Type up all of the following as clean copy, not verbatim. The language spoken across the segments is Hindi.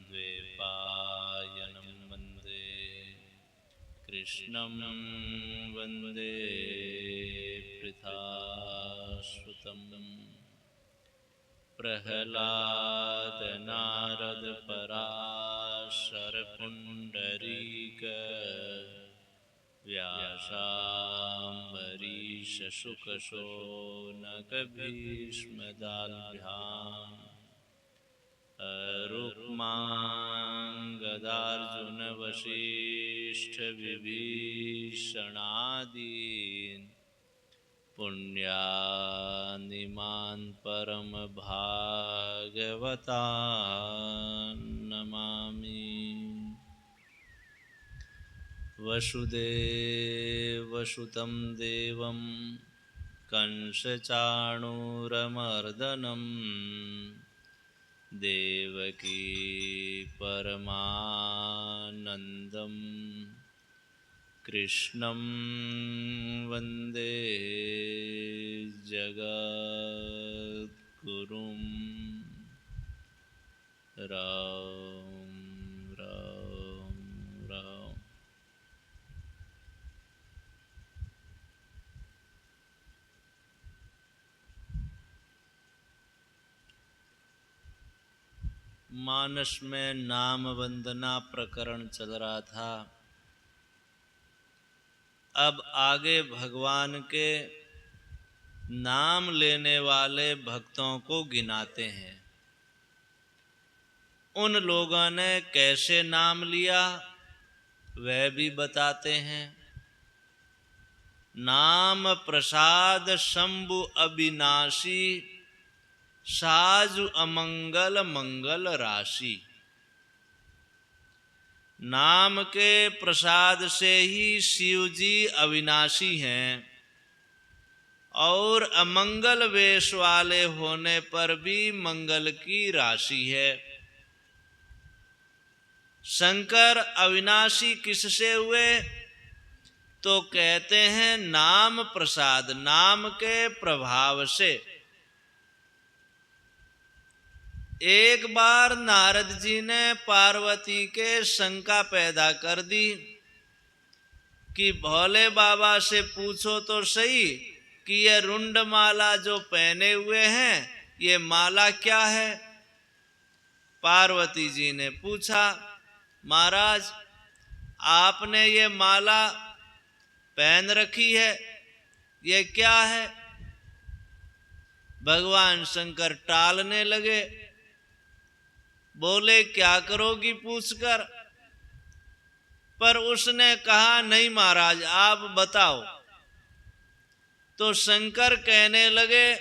द्वैपायनं वन्दे कृष्णं वन्दे पृथाश्रुतं प्रह्लाद नारद पराशर पुण्डरीक व्यासाम्बरीश शुक शौनक भीष्मदाल्भ्याम् रुक्माङ्गदार्जुन वसिष्ठ विभीषणादीन् पुण्यानिमान् परम भागवतान् नमामि। वसुदेवसुतं देवं कंसचाणूरमर्दनं देवकी परमानन्दं कृष्णं वन्दे जगद्गुरुं। राम राम राम। मानस में नाम वंदना प्रकरण चल रहा था। अब आगे भगवान के नाम लेने वाले भक्तों को गिनाते हैं। उन लोगों ने कैसे नाम लिया वह भी बताते हैं। नाम प्रसाद शंभु अविनाशी, साजु अमंगल मंगल राशि। नाम के प्रसाद से ही शिव जी अविनाशी हैं और अमंगल वेश वाले होने पर भी मंगल की राशि है। शंकर अविनाशी किससे हुए? तो कहते हैं नाम प्रसाद, नाम के प्रभाव से। एक बार नारद जी ने पार्वती के शंका पैदा कर दी कि भोले बाबा से पूछो तो सही कि ये रुंड माला जो पहने हुए हैं ये माला क्या है। पार्वती जी ने पूछा, महाराज आपने ये माला पहन रखी है, ये क्या है? भगवान शंकर टालने लगे, बोले क्या करोगी पूछकर। पर उसने कहा नहीं महाराज आप बताओ। तो शंकर कहने लगे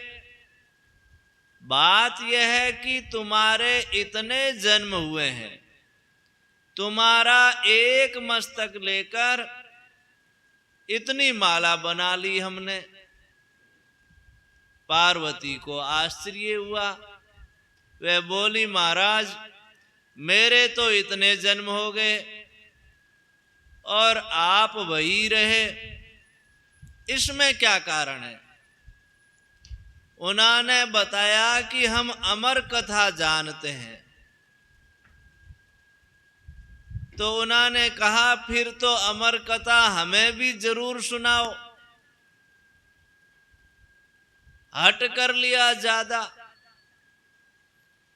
बात यह है कि तुम्हारे इतने जन्म हुए हैं, तुम्हारा एक मस्तक लेकर इतनी माला बना ली हमने। पार्वती को आश्चर्य हुआ। वह बोली महाराज मेरे तो इतने जन्म हो गए और आप वही रहे, इसमें क्या कारण है? उन्होंने बताया कि हम अमर कथा जानते हैं। तो उन्होंने कहा फिर तो अमर कथा हमें भी जरूर सुनाओ। हट कर लिया ज्यादा।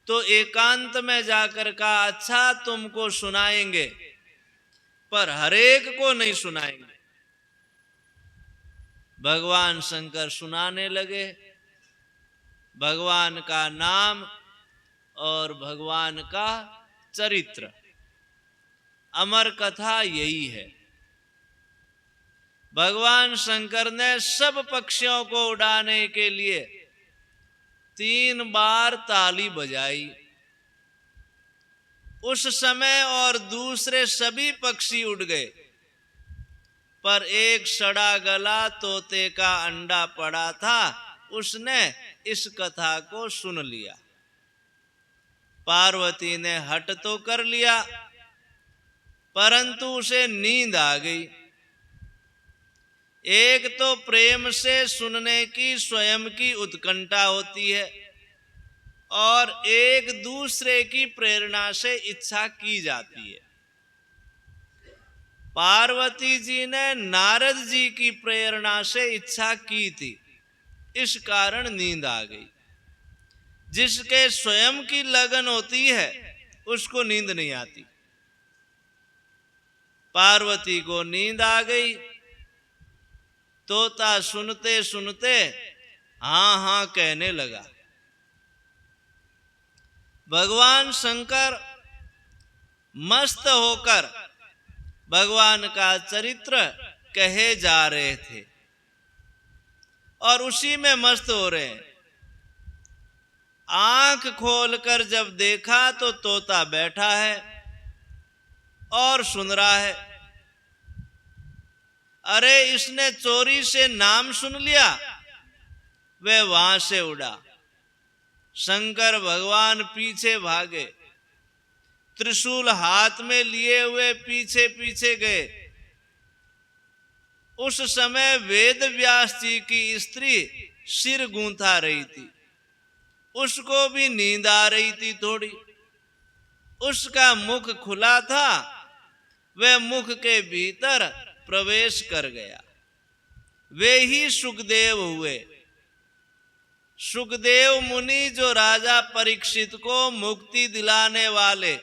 तो एकांत में जाकर कहा अच्छा तुमको सुनाएंगे पर हरेक को नहीं सुनाएंगे। भगवान शंकर सुनाने लगे भगवान का नाम और भगवान का चरित्र। अमर कथा यही है। भगवान शंकर ने सब पक्षियों को उड़ाने के लिए 3 बार ताली बजाई। उस समय और दूसरे सभी पक्षी उड़ गए, पर एक सड़ा गला तोते का अंडा पड़ा था, उसने इस कथा को सुन लिया। पार्वती ने हट तो कर लिया परंतु उसे नींद आ गई। एक तो प्रेम से सुनने की स्वयं की उत्कंठा होती है और एक दूसरे की प्रेरणा से इच्छा की जाती है। पार्वती जी ने नारद जी की प्रेरणा से इच्छा की थी, इस कारण नींद आ गई। जिसके स्वयं की लगन होती है उसको नींद नहीं आती। पार्वती को नींद आ गई। तोता सुनते सुनते हाँ हाँ कहने लगा। भगवान शंकर मस्त होकर भगवान का चरित्र कहे जा रहे थे और उसी में मस्त हो रहे हैं। आंख खोलकर जब देखा तो तोता बैठा है और सुन रहा है। अरे इसने चोरी से नाम सुन लिया, वह वहां से उड़ा। शंकर भगवान पीछे भागे, त्रिशूल हाथ में लिए हुए पीछे पीछे गए। उस समय वेद व्यास जी की स्त्री सिर गूंथा रही थी, उसको भी नींद आ रही थी थोड़ी। उसका मुख खुला था, वह मुख के भीतर प्रवेश कर गया। वे ही सुखदेव हुए। सुखदेव मुनि जो राजा परीक्षित को मुक्ति दिलाने वाले,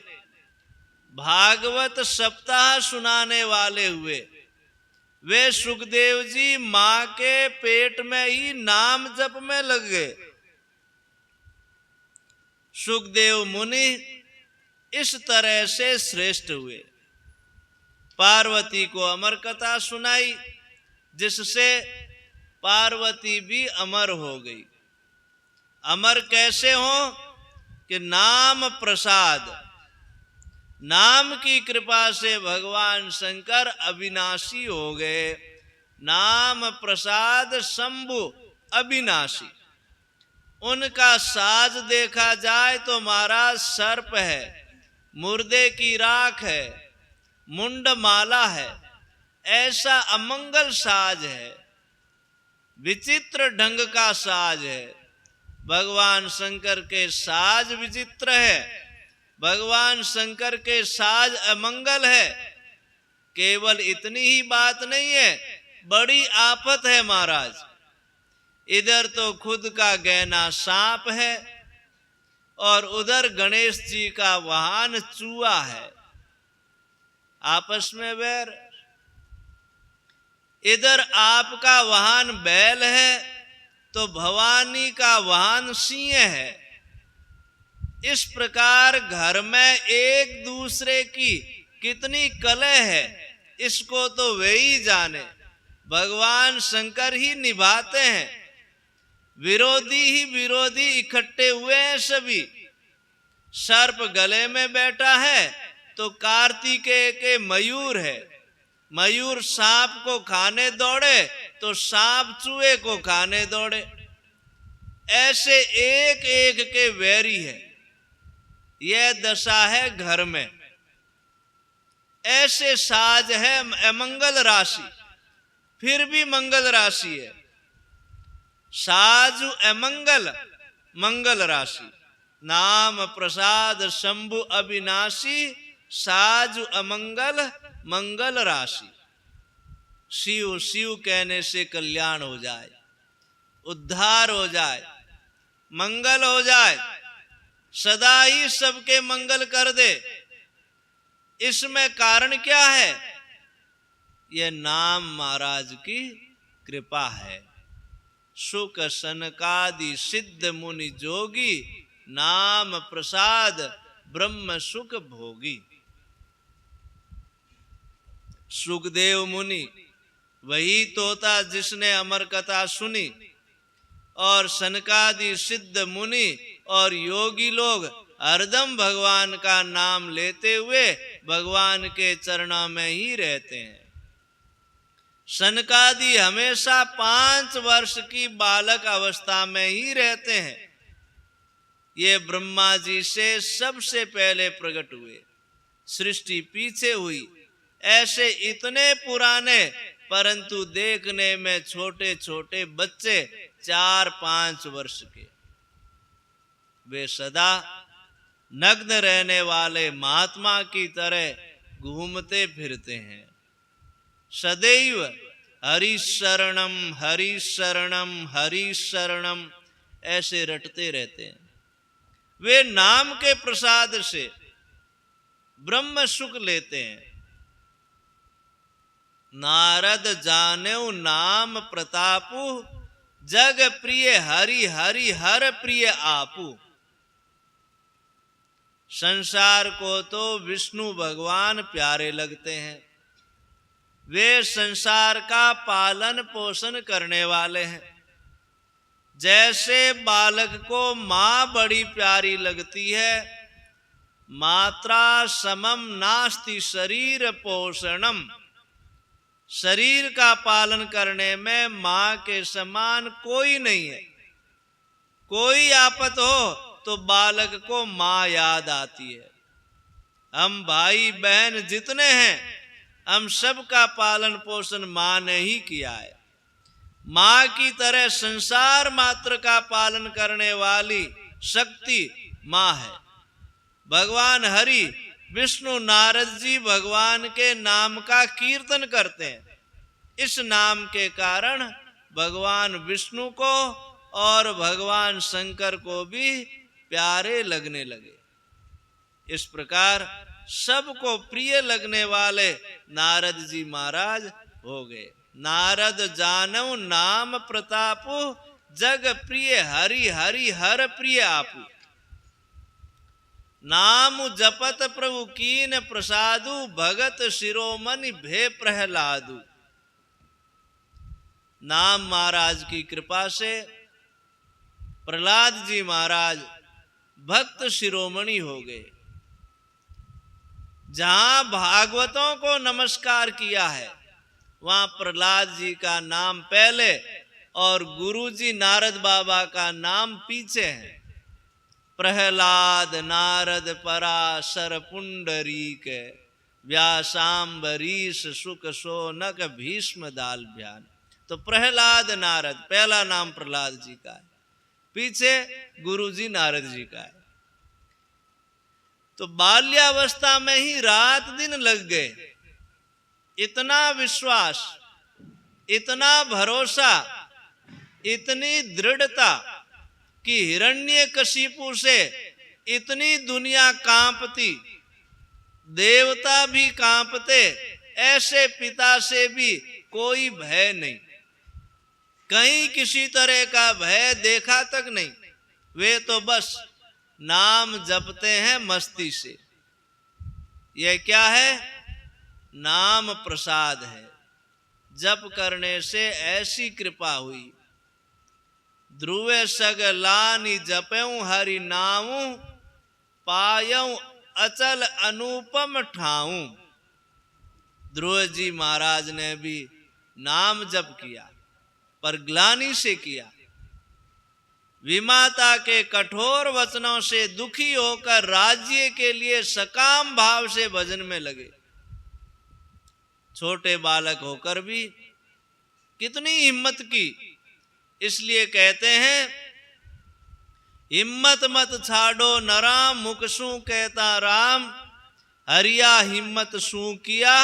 भागवत सप्ताह सुनाने वाले हुए। वे सुखदेव जी मां के पेट में ही नाम जप में लग गए। सुखदेव मुनि इस तरह से श्रेष्ठ हुए। पार्वती को अमर कथा सुनाई, जिससे पार्वती भी अमर हो गई। अमर कैसे हो कि नाम प्रसाद, नाम की कृपा से भगवान शंकर अविनाशी हो गए। नाम प्रसाद शंभु अविनाशी। उनका साज देखा जाए तो महाराज सर्प है, मुर्दे की राख है, मुंड माला है। ऐसा अमंगल साज है, विचित्र ढंग का साज है। भगवान शंकर के साज विचित्र है, भगवान शंकर के साज अमंगल है। केवल इतनी ही बात नहीं है, बड़ी आफत है महाराज। इधर तो खुद का गहना सांप है और उधर गणेश जी का वाहन चूहा है। आपस में वैर। इधर आपका वाहन बैल है तो भवानी का वाहन सिंह है। इस प्रकार घर में एक दूसरे की कितनी कलह है, इसको तो वे ही जाने। भगवान शंकर ही निभाते हैं। विरोधी ही विरोधी इकट्ठे हुए हैं सभी। सर्प गले में बैठा है तो कार्तिकेय के मयूर है। मयूर सांप को खाने दौड़े तो सांप चूहे को खाने दौड़े। ऐसे एक एक के वैरी है। यह दशा है घर में। ऐसे साज है अमंगल राशि, फिर भी मंगल राशि है। साजु अमंगल, मंगल राशि। नाम प्रसाद शंभु अविनाशी, साजु अमंगल, मंगल राशि। शिव शिव कहने से कल्याण हो जाए, उद्धार हो जाए, मंगल हो जाए, सदा ही सबके मंगल कर दे। इसमें कारण क्या है? यह नाम महाराज की कृपा है। सुख सनकादि सिद्ध मुनि जोगी, नाम प्रसाद ब्रह्म सुख भोगी। सुखदेव मुनि वही तोता जिसने अमर कथा सुनी, और सनकादि सिद्ध मुनि और योगी लोग हरदम भगवान का नाम लेते हुए भगवान के चरणों में ही रहते हैं। सनकादि हमेशा 5 वर्ष की बालक अवस्था में ही रहते हैं। ये ब्रह्मा जी से सबसे पहले प्रकट हुए, सृष्टि पीछे हुई। ऐसे इतने पुराने परंतु देखने में छोटे छोटे बच्चे 4-5 वर्ष के, वे सदा नग्न रहने वाले महात्मा की तरह घूमते फिरते हैं। सदैव हरि शरणम हरि शरणम हरि शरणम ऐसे रटते रहते हैं। वे नाम के प्रसाद से ब्रह्म सुख लेते हैं। नारद जानेऊ नाम प्रतापु, जग प्रिय हरि हरि हर प्रिय आपू। संसार को तो विष्णु भगवान प्यारे लगते हैं। वे संसार का पालन पोषण करने वाले हैं। जैसे बालक को मां बड़ी प्यारी लगती है, मात्रा समम नास्ति शरीर पोषणम, शरीर का पालन करने में मां के समान कोई नहीं है। कोई आपत हो तो बालक को मां याद आती है। हम भाई बहन जितने हैं, हम सबका पालन पोषण मां ने ही किया है। मां की तरह संसार मात्र का पालन करने वाली शक्ति मां है। भगवान हरि विष्णु नारद जी भगवान के नाम का कीर्तन करते हैं। इस नाम के कारण भगवान विष्णु को और भगवान शंकर को भी प्यारे लगने लगे। इस प्रकार सबको प्रिय लगने वाले नारद जी महाराज हो गए। नारद जानऊ नाम प्रतापु, जग प्रिय हरि हरि हर प्रिय आपू। नाम जपत प्रभु कीन प्रसादु, भगत शिरोमणि भे प्रहलादु। नाम महाराज की कृपा से प्रहलाद जी महाराज भक्त शिरोमणि हो गए। जहां भागवतों को नमस्कार किया है, वहां प्रहलाद जी का नाम पहले और गुरु जी नारद बाबा का नाम पीछे है। प्रहलाद नारद पराशर पुंडरीक, व्यासाम्बरीश सुख सोनक भीष्म दालभ्यान। तो प्रहलाद नारद पहला नाम प्रहलाद जी का है, पीछे गुरु जी नारद जी का है। तो बाल्यावस्था में ही रात दिन लग गए। इतना विश्वास, इतना भरोसा, इतनी दृढ़ता कि हिरण्यकशिपु से इतनी दुनिया कांपती, देवता भी कांपते, ऐसे पिता से भी कोई भय नहीं। कहीं किसी तरह का भय देखा तक नहीं। वे तो बस नाम जपते हैं मस्ती से। यह क्या है? नाम प्रसाद है। जप करने से ऐसी कृपा हुई। ध्रुवे सगलानि जपऊं हरि नामू, पायऊं अचल अनुपम ठाऊं। ध्रुव जी महाराज ने भी नाम जप किया, पर ग्लानि से किया। विमाता के कठोर वचनों से दुखी होकर राज्य के लिए सकाम भाव से भजन में लगे। छोटे बालक होकर भी कितनी हिम्मत की। इसलिए कहते हैं, हिम्मत मत छाड़ो नराम, मुख सू कहता राम। हरिया हिम्मत सू किया,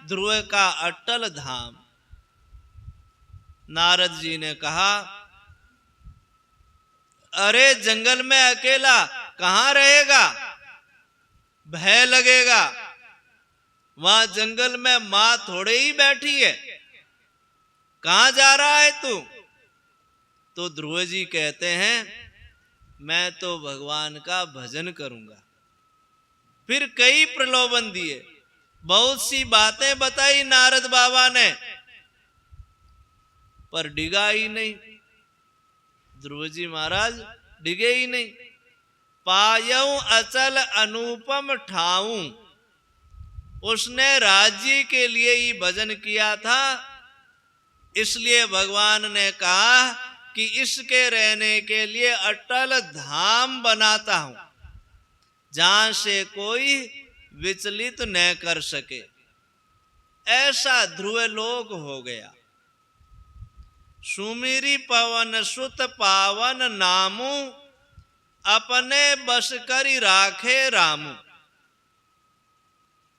ध्रुव का अटल धाम। नारद जी ने कहा, अरे जंगल में अकेला कहां रहेगा? भय लगेगा। वहां जंगल में मां थोड़े ही बैठी है, कहां जा रहा है तू? तो ध्रुव जी कहते हैं, मैं तो भगवान का भजन करूंगा। फिर कई प्रलोभन दिए, बहुत सी बातें बताई नारद बाबा ने, पर डिगा ही नहीं। ध्रुव जी महाराज डिगे ही नहीं। पायऊं अचल अनुपम ठाऊं। उसने राज्य के लिए ही भजन किया था, इसलिए भगवान ने कहा कि इसके रहने के लिए अटल धाम बनाता हूं, जहां से कोई विचलित न कर सके। ऐसा ध्रुव लोक हो गया। सुमिरी पवन सुत पावन नामू, अपने बस करी राखे रामू।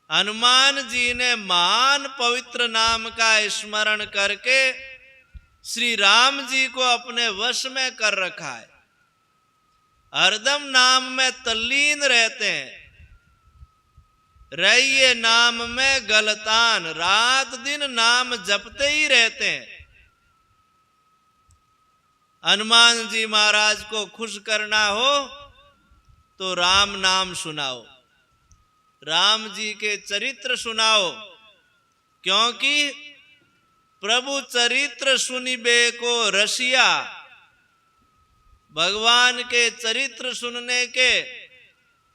हनुमान जी ने महान पवित्र नाम का स्मरण करके श्री राम जी को अपने वश में कर रखा है। हरदम नाम में तल्लीन रहते हैं। रहिए नाम में गलतान, रात दिन नाम जपते ही रहते हैं। हनुमान जी महाराज को खुश करना हो तो राम नाम सुनाओ, राम जी के चरित्र सुनाओ, क्योंकि प्रभु चरित्र सुनिबे को रसिया। भगवान के चरित्र सुनने के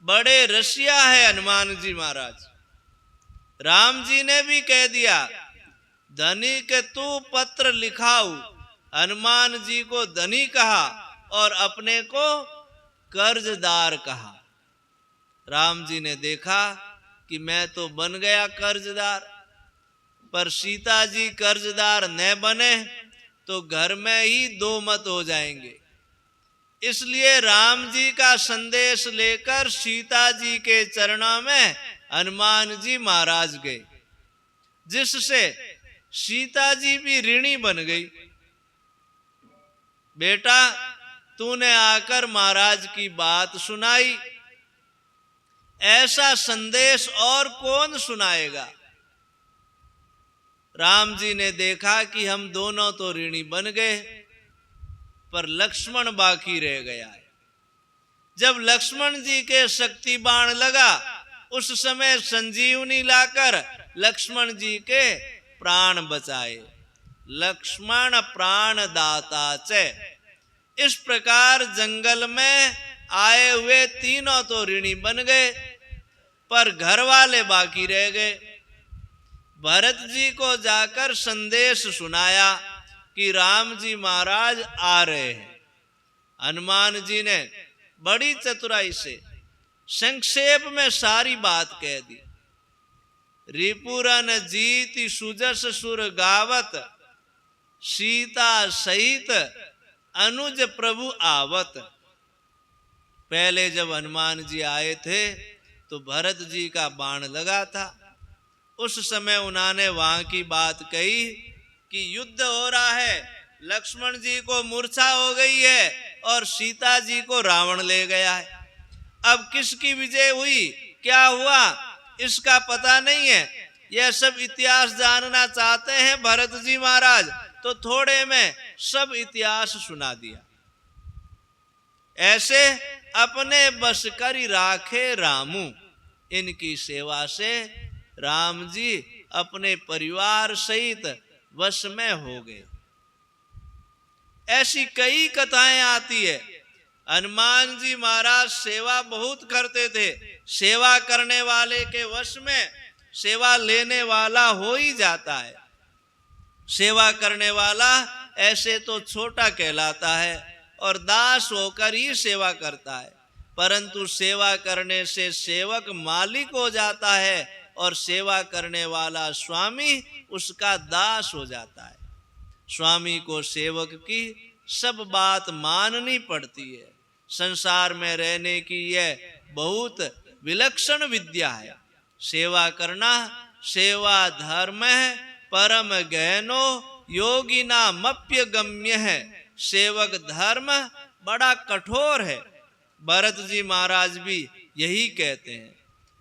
बड़े रसिया है हनुमान जी महाराज। राम जी ने भी कह दिया, धनी के तू पत्र लिखाऊ। हनुमान जी को धनी कहा और अपने को कर्जदार कहा। राम जी ने देखा कि मैं तो बन गया कर्जदार, पर सीता जी कर्जदार न बने तो घर में ही दो मत हो जाएंगे। इसलिए राम जी का संदेश लेकर सीता जी के चरणों में हनुमान जी महाराज गए, जिससे सीता जी भी ऋणी बन गई। बेटा, तूने आकर महाराज की बात सुनाई, ऐसा संदेश और कौन सुनाएगा। राम जी ने देखा कि हम दोनों तो ऋणी बन गए, पर लक्ष्मण बाकी रह गया है। जब लक्ष्मण जी के शक्ति बाण लगा, उस समय संजीवनी लाकर लक्ष्मण जी के प्राण बचाए। लक्ष्मण प्राण दाता च। इस प्रकार जंगल में आए हुए तीनों तो ऋणी बन गए, पर घर वाले बाकी रह गए। भरत जी को जाकर संदेश सुनाया कि राम जी महाराज आ रहे हैं। हनुमान जी ने बड़ी चतुराई से संक्षेप में सारी बात कह दी। रिपुरन जीति सुजस सुर गावत, सीता सहित अनुज प्रभु आवत। पहले जब हनुमान जी आए थे तो भरत जी का बाण लगा था। उस समय उन्होंने वहां की बात कही कि युद्ध हो रहा है, लक्ष्मण जी को मूर्छा हो गई है और सीता जी को रावण ले गया है। अब किसकी विजय हुई, क्या हुआ, इसका पता नहीं है। यह सब इतिहास जानना चाहते हैं भरत जी महाराज, तो थोड़े में सब इतिहास सुना दिया। ऐसे अपने बस करी राखे रामू, इनकी सेवा से राम जी अपने परिवार सहित वश में हो गए। ऐसी कई कथाएं आती है। हनुमान जी महाराज सेवा बहुत करते थे। सेवा करने वाले के वश में सेवा लेने वाला हो ही जाता है। सेवा करने वाला ऐसे तो छोटा कहलाता है और दास होकर ही सेवा करता है, परंतु सेवा करने से सेवक मालिक हो जाता है और सेवा करने वाला स्वामी उसका दास हो जाता है। स्वामी को सेवक की सब बात माननी पड़ती है। संसार में रहने की यह बहुत विलक्षण विद्या है। सेवा करना सेवा धर्म है, परम गहनो योगिना मप्य गम्य है। सेवक धर्म बड़ा कठोर है। भरत जी महाराज भी यही कहते हैं।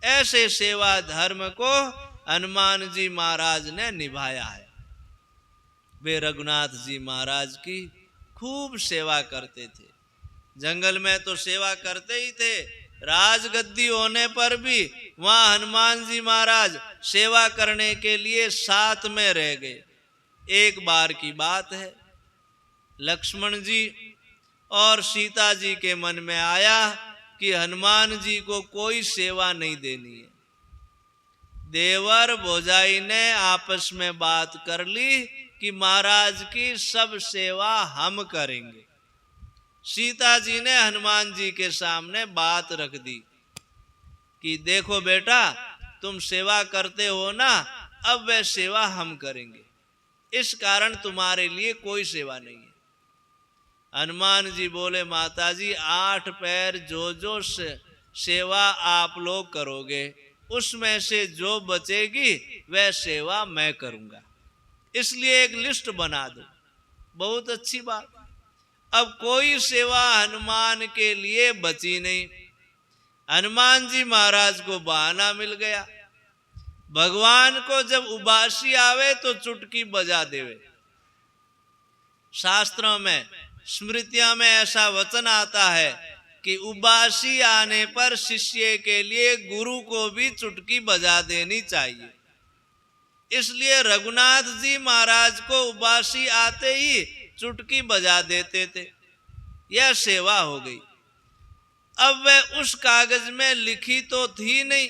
ऐसे सेवा धर्म को हनुमान जी महाराज ने निभाया है। वे रघुनाथ जी महाराज की खूब सेवा करते थे। जंगल में तो सेवा करते ही थे, राजगद्दी होने पर भी वहां हनुमान जी महाराज सेवा करने के लिए साथ में रह गए। एक बार की बात है, लक्ष्मण जी और सीता जी के मन में आया कि हनुमान जी को कोई सेवा नहीं देनी है। देवर भोजाई ने आपस में बात कर ली कि महाराज की सब सेवा हम करेंगे। सीता जी ने हनुमान जी के सामने बात रख दी कि देखो बेटा, तुम सेवा करते हो ना, अब वह सेवा हम करेंगे, इस कारण तुम्हारे लिए कोई सेवा नहीं है। हनुमान जी बोले, माता जी 8 पैर जो सेवा आप लोग करोगे उसमें से जो बचेगी वह सेवा मैं करूंगा, इसलिए एक लिस्ट बना दो। बहुत अच्छी बात। अब कोई सेवा हनुमान के लिए बची नहीं। हनुमान जी महाराज को बहाना मिल गया। भगवान को जब उबासी आवे तो चुटकी बजा देवे। शास्त्रों में, स्मृतियों में ऐसा वचन आता है कि उबासी आने पर शिष्य के लिए गुरु को भी चुटकी बजा देनी चाहिए। इसलिए रघुनाथ जी महाराज को उबासी आते ही चुटकी बजा देते थे। यह सेवा हो गई। अब वह उस कागज में लिखी तो थी नहीं।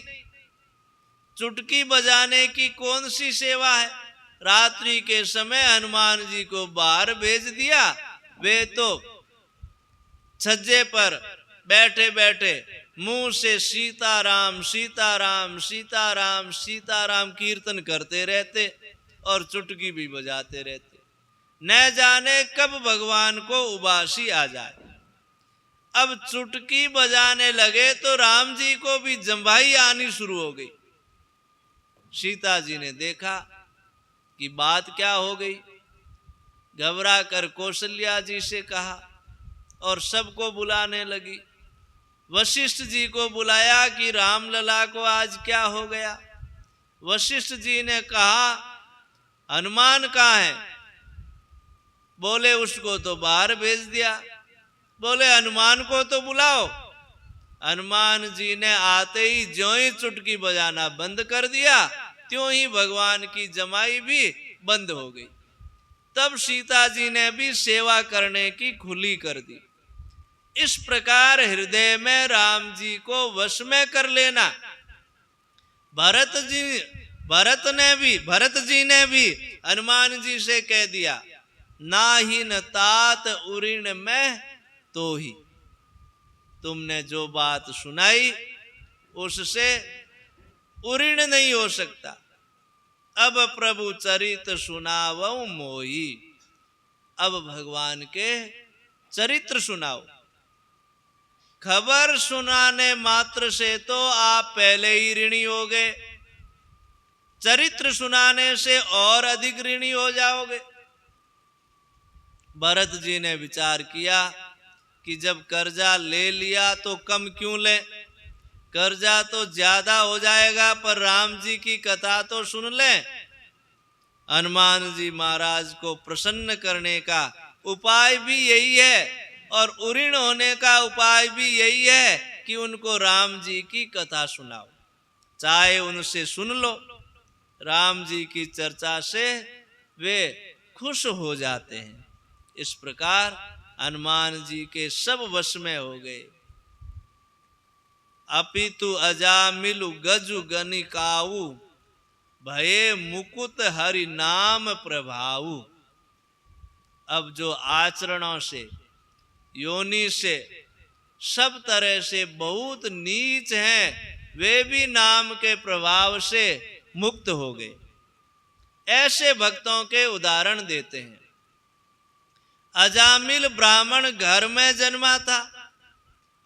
चुटकी बजाने की कौन सी सेवा है? रात्रि के समय हनुमान जी को बाहर भेज दिया। वे तो छज्जे पर बैठे बैठे मुंह से सीताराम सीताराम सीताराम सीताराम कीर्तन करते रहते और चुटकी भी बजाते रहते। न जाने कब भगवान को उबासी आ जाए। अब चुटकी बजाने लगे तो राम जी को भी जंभाई आनी शुरू हो गई। सीता जी ने देखा कि बात क्या हो गई। घबरा कर कौशल्या जी से कहा और सबको बुलाने लगी। वशिष्ठ जी को बुलाया कि रामलला को आज क्या हो गया। वशिष्ठ जी ने कहा, हनुमान कहाँ है? बोले, उसको तो बाहर भेज दिया। बोले, हनुमान को तो बुलाओ। हनुमान जी ने आते ही ज्यों ही चुटकी बजाना बंद कर दिया, त्यों ही भगवान की जमाई भी बंद हो गई। तब सीता जी ने भी सेवा करने की खुली कर दी। इस प्रकार हृदय में राम जी को वश में कर लेना। भरत जी ने भी हनुमान जी से कह दिया, ना ही न तात उऋण में तो ही। तुमने जो बात सुनाई उससे उऋण नहीं हो सकता। अब प्रभु चरित सुनावो मोही। अब भगवान के चरित्र सुनाओ। खबर सुनाने मात्र से तो आप पहले ही ऋणी हो गए। चरित्र सुनाने से और अधिक ऋणी हो जाओगे। भरत जी ने विचार किया कि जब कर्जा ले लिया तो कम क्यों ले, कर्जा तो ज्यादा हो जाएगा, पर राम जी की कथा तो सुन ले। हनुमान जी महाराज को प्रसन्न करने का उपाय भी यही है और उऋण होने का उपाय भी यही है कि उनको राम जी की कथा सुनाओ। चाहे उनसे सुन लो, राम जी की चर्चा से वे खुश हो जाते हैं। इस प्रकार हनुमान जी के सब वश में हो गए। अपितु अजामिलु गजु गनिकाऊ, भये मुकुट हरि नाम प्रभाऊ। अब जो आचरणों से, योनि से, सब तरह से बहुत नीच हैं, वे भी नाम के प्रभाव से मुक्त हो गए। ऐसे भक्तों के उदाहरण देते हैं। अजामिल ब्राह्मण घर में जन्मा था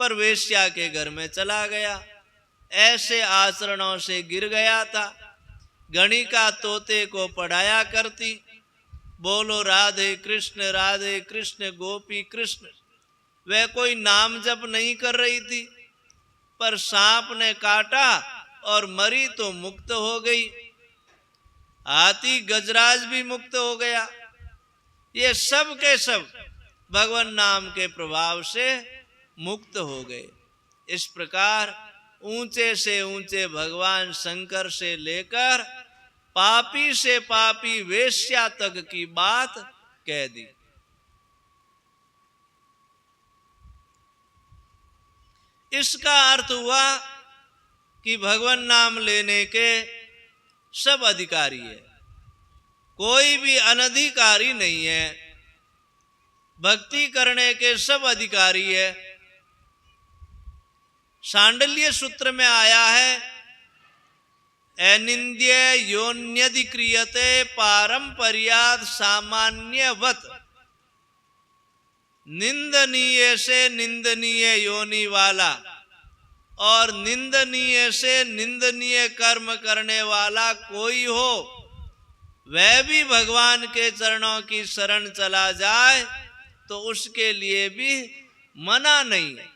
पर वेश्या के घर में चला गया। ऐसे आचरणों से गिर गया था। गणिका तोते को पढ़ाया करती, बोलो राधे कृष्ण गोपी कृष्ण। वह कोई नाम जप नहीं कर रही थी, पर सांप ने काटा और मरी तो मुक्त हो गई। हाथी गजराज भी मुक्त हो गया। ये सब के सब भगवान नाम के प्रभाव से मुक्त हो गए। इस प्रकार ऊंचे से ऊंचे भगवान शंकर से लेकर पापी से पापी वेश्या तक की बात कह दी। इसका अर्थ हुआ कि भगवान नाम लेने के सब अधिकारी है, कोई भी अनधिकारी नहीं है। भक्ति करने के सब अधिकारी है। सांडल्य सूत्र में आया है, अनिंद्य योन्यधिक्रियते पारंपर्याद सामान्यवत निंदनीय से निंदनीय योनि वाला और निंदनीय से निंदनीय कर्म करने वाला कोई हो, वह भी भगवान के चरणों की शरण चला जाए तो उसके लिए भी मना नहीं है।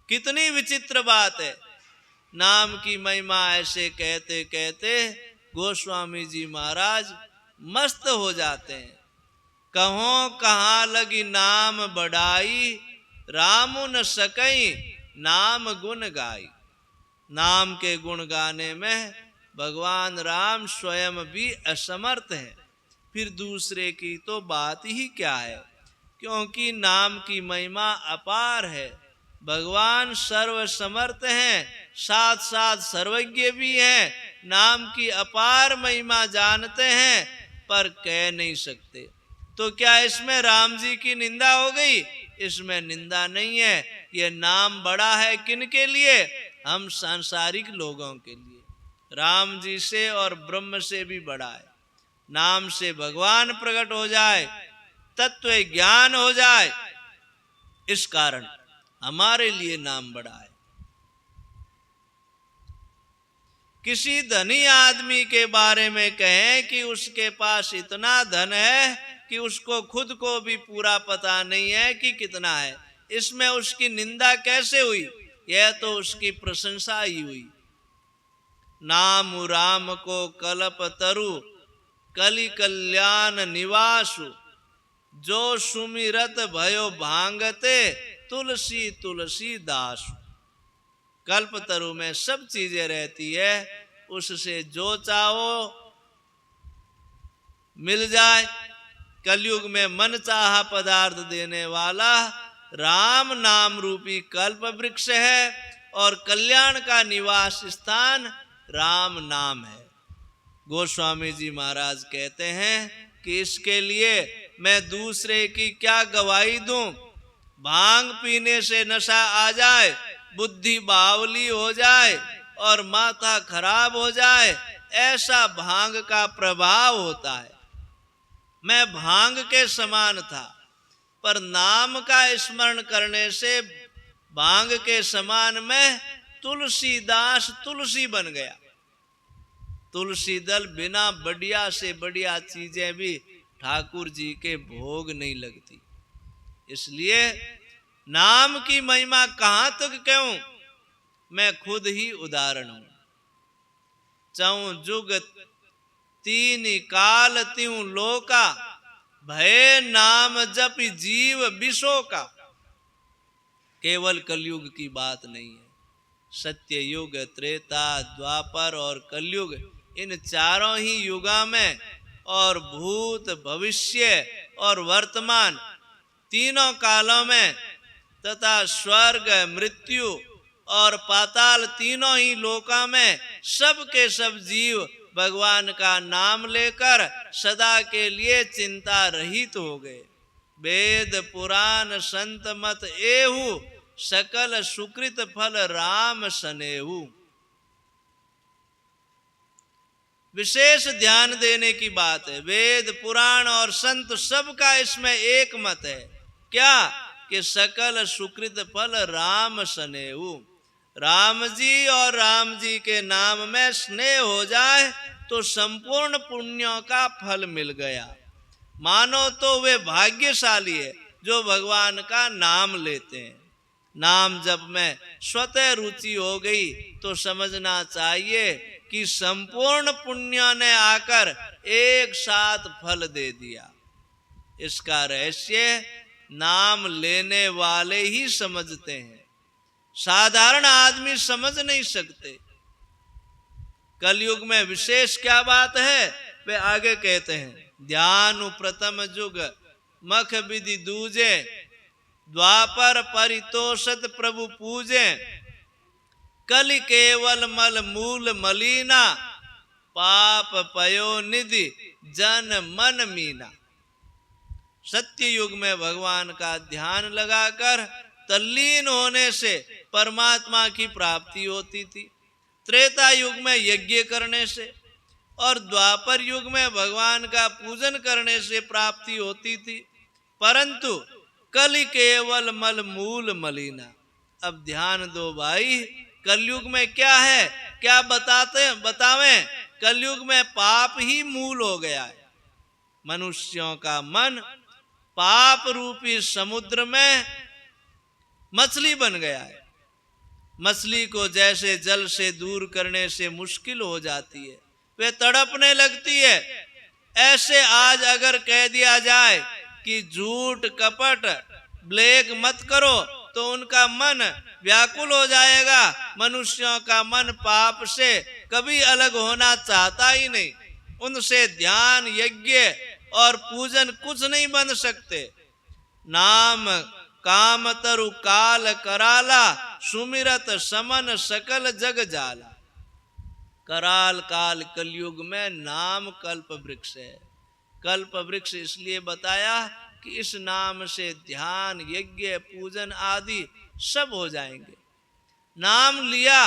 कितनी विचित्र बात है। नाम की महिमा ऐसे कहते कहते गोस्वामी जी महाराज मस्त हो जाते हैं। कहो कहाँ लगी नाम बढ़ाई, रामु न सकई नाम गुण गाई। नाम के गुण गाने में भगवान राम स्वयं भी असमर्थ हैं, फिर दूसरे की तो बात ही क्या है, क्योंकि नाम की महिमा अपार है। भगवान सर्वसमर्थ हैं, साथ साथ सर्वज्ञ भी हैं। नाम की अपार महिमा जानते हैं पर कह नहीं सकते। तो क्या इसमें राम जी की निंदा हो गई? इसमें निंदा नहीं है। ये नाम बड़ा है किन के लिए? हम सांसारिक लोगों के लिए। राम जी से और ब्रह्म से भी बड़ा है। नाम से भगवान प्रकट हो जाए, तत्व ज्ञान हो जाए, इस कारण हमारे लिए नाम बड़ा है। किसी धनी आदमी के बारे में कहें कि उसके पास इतना धन है कि उसको खुद को भी पूरा पता नहीं है कि कितना है, इसमें उसकी निंदा कैसे हुई? यह तो उसकी प्रशंसा ही हुई। नाम राम को कल्प तरु, कलि कल्याण निवासु, जो सुमिरत भयो भांगते, तुलसी तुलसी दास। कल्प तरु में सब चीजें रहती है, उससे जो चाहो मिल जाए। कलयुग में मन चाहा पदार्थ देने वाला राम नाम रूपी कल्प वृक्ष है और कल्याण का निवास स्थान राम नाम है। गोस्वामी जी महाराज कहते हैं कि इसके लिए मैं दूसरे की क्या गवाही दूं? भांग पीने से नशा आ जाए, बुद्धि बावली हो जाए और माथा खराब हो जाए, ऐसा भांग का प्रभाव होता है। मैं भांग के समान था, पर नाम का स्मरण करने से भांग के समान मैं तुलसीदास तुलसी बन गया। तुलसी दल बिना बढ़िया से बढ़िया चीजें भी ठाकुर जी के भोग नहीं लगती। इसलिए नाम की महिमा कहां तक कहूं? मैं खुद ही उदाहरण हूं। चौं जुग तीन काल त्यों लोका, भय नाम जप जीव विशो का। केवल कलयुग की बात नहीं है। सत्य युग, त्रेता, द्वापर और कलयुग, इन चारों ही युगा में और भूत, भविष्य और वर्तमान तीनों कालों में तथा स्वर्ग, मृत्यु और पाताल तीनों ही लोका में सब के सब जीव भगवान का नाम लेकर सदा के लिए चिंता रहित हो गए। वेद पुराण संत मत एहु, सकल सुकृत फल राम सनेहु। विशेष ध्यान देने की बात है। वेद पुराण और संत सबका इसमें एक मत है। क्या? कि सकल सुकृत फल राम सनेहु। राम जी और राम जी के नाम में स्नेह हो जाए तो संपूर्ण पुण्यों का फल मिल गया। मानो तो वे भाग्यशाली है जो भगवान का नाम लेते हैं। नाम जप में स्वतः रुचि हो गई तो समझना चाहिए कि संपूर्ण पुण्यों ने आकर एक साथ फल दे दिया। इसका रहस्य नाम लेने वाले ही समझते हैं, साधारण आदमी समझ नहीं सकते। कलयुग में विशेष क्या बात है वे आगे कहते हैं। ध्यान प्रथम जुग मख विधि दूजे, द्वापर परितोषत प्रभु पूजे, कलि केवल मल मूल मलीना, पाप पयो निधि जन मन मीना। सत्य युग में भगवान का ध्यान लगाकर तल्लीन होने से परमात्मा की प्राप्ति होती थी। त्रेता युग में यज्ञ करने से और द्वापर युग में भगवान का पूजन करने से प्राप्ति होती थी। परंतु कलि केवल मल मूल मलिना। अब ध्यान दो भाई, कलयुग में क्या है, क्या बतावें। कलयुग में पाप ही मूल हो गया है। मनुष्यों का मन पाप रूपी समुद्र में मछली बन गया है। मछली को जैसे जल से दूर करने से मुश्किल हो जाती है, वे तड़पने लगती है। ऐसे आज अगर कह दिया जाए कि झूठ कपट ब्लैक मत करो, तो उनका मन व्याकुल हो जाएगा। मनुष्यों का मन पाप से कभी अलग होना चाहता ही नहीं। उनसे ध्यान यज्ञ और पूजन कुछ नहीं बन सकते। नाम काम तरु काल कराला, सुमिरत समन सकल जग जाला। कराल काल कलयुग में नाम कल्प वृक्ष है। कल्प वृक्ष इसलिए बताया कि इस नाम से ध्यान यज्ञ पूजन आदि सब हो जाएंगे। नाम लिया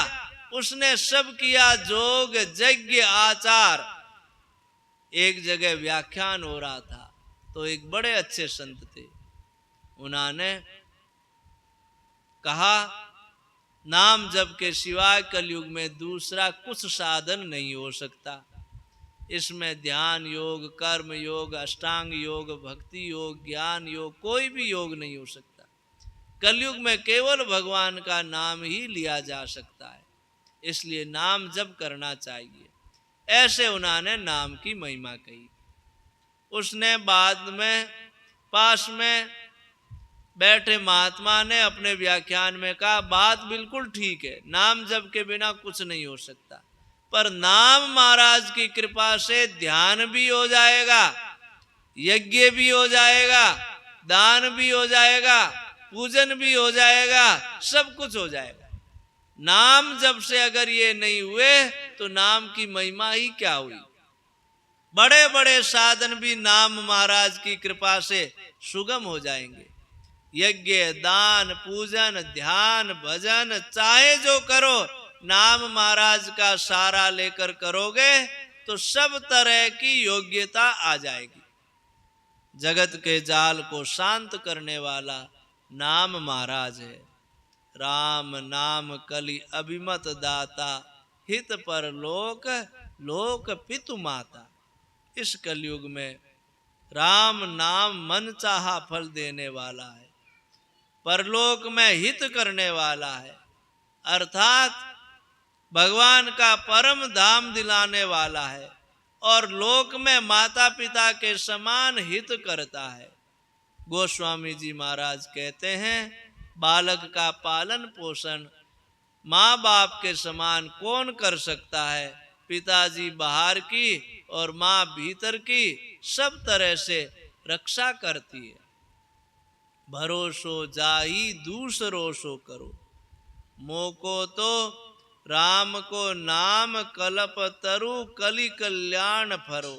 उसने सब किया, जोग यज्ञ आचार। एक जगह व्याख्यान हो रहा था, तो एक बड़े अच्छे संत थे, उन्होंने कहा नाम जप के सिवाय कलयुग में दूसरा कुछ साधन नहीं हो सकता। इसमें ध्यान योग, कर्म योग, अष्टांग योग, भक्ति योग, ज्ञान योग, कोई भी योग नहीं हो सकता। कलयुग में केवल भगवान का नाम ही लिया जा सकता है, इसलिए नाम जप करना चाहिए। ऐसे उन्होंने नाम की महिमा कही। उसने बाद में पास में बैठे महात्मा ने अपने व्याख्यान में कहा, बात बिल्कुल ठीक है, नाम जप के बिना कुछ नहीं हो सकता, पर नाम महाराज की कृपा से ध्यान भी हो जाएगा, यज्ञ भी हो जाएगा, दान भी हो जाएगा, पूजन भी हो जाएगा, सब कुछ हो जाएगा। नाम जप से अगर ये नहीं हुए तो नाम की महिमा ही क्या हुई। बड़े बड़े साधन भी नाम महाराज की कृपा से सुगम हो जाएंगे। यज्ञ दान पूजन ध्यान भजन चाहे जो करो, नाम महाराज का सहारा लेकर करोगे तो सब तरह की योग्यता आ जाएगी। जगत के जाल को शांत करने वाला नाम महाराज है। राम नाम कलि अभिमत दाता, हित पर लोक लोक पितु माता। इस कलयुग में राम नाम मन चाहा फल देने वाला है, परलोक में हित करने वाला है, अर्थात भगवान का परम धाम दिलाने वाला है, और लोक में माता पिता के समान हित करता है। गोस्वामी जी महाराज कहते हैं, बालक का पालन पोषण माँ बाप के समान कौन कर सकता है। पिताजी बाहर की और माँ भीतर की सब तरह से रक्षा करती है। भरोसो जाही दूसरो सो करो, मोको तो राम को नाम कलप तरु, कलि कल्याण फरो।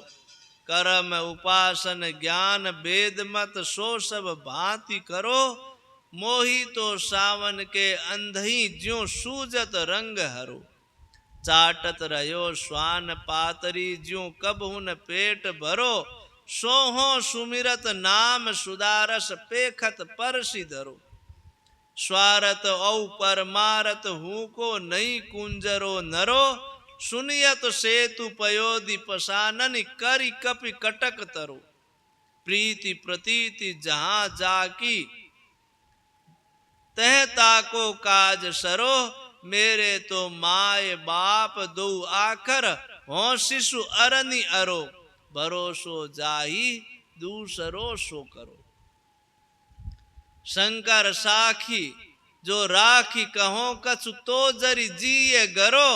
कर्म उपासन ज्ञान वेद मत, सो सब भांति करो। मोही तो सावन के अंधही, ज्यों सूजत रंग हरो। चाटत रहो स्वान पातरी, ज्यों कबहुन पेट भरो। सोहो सुमिरत नाम सुदारस, पेखत परसि धरो। स्वारत औ परमारत, हूँ को नहीं कुंजरो नरो। सुनियत सेतु पयोधि पसानन, करि कपि कटक तरो। प्रीति प्रतीति जहां जाकी, तह ताको काज सरो। मेरे तो माय बाप दो आखर, हो शिशु अरनि अरो। भरोसो जाही दूसरो सो करो। शंकर साखी जो राखी, कहो कछु तो जरि जिये गरो।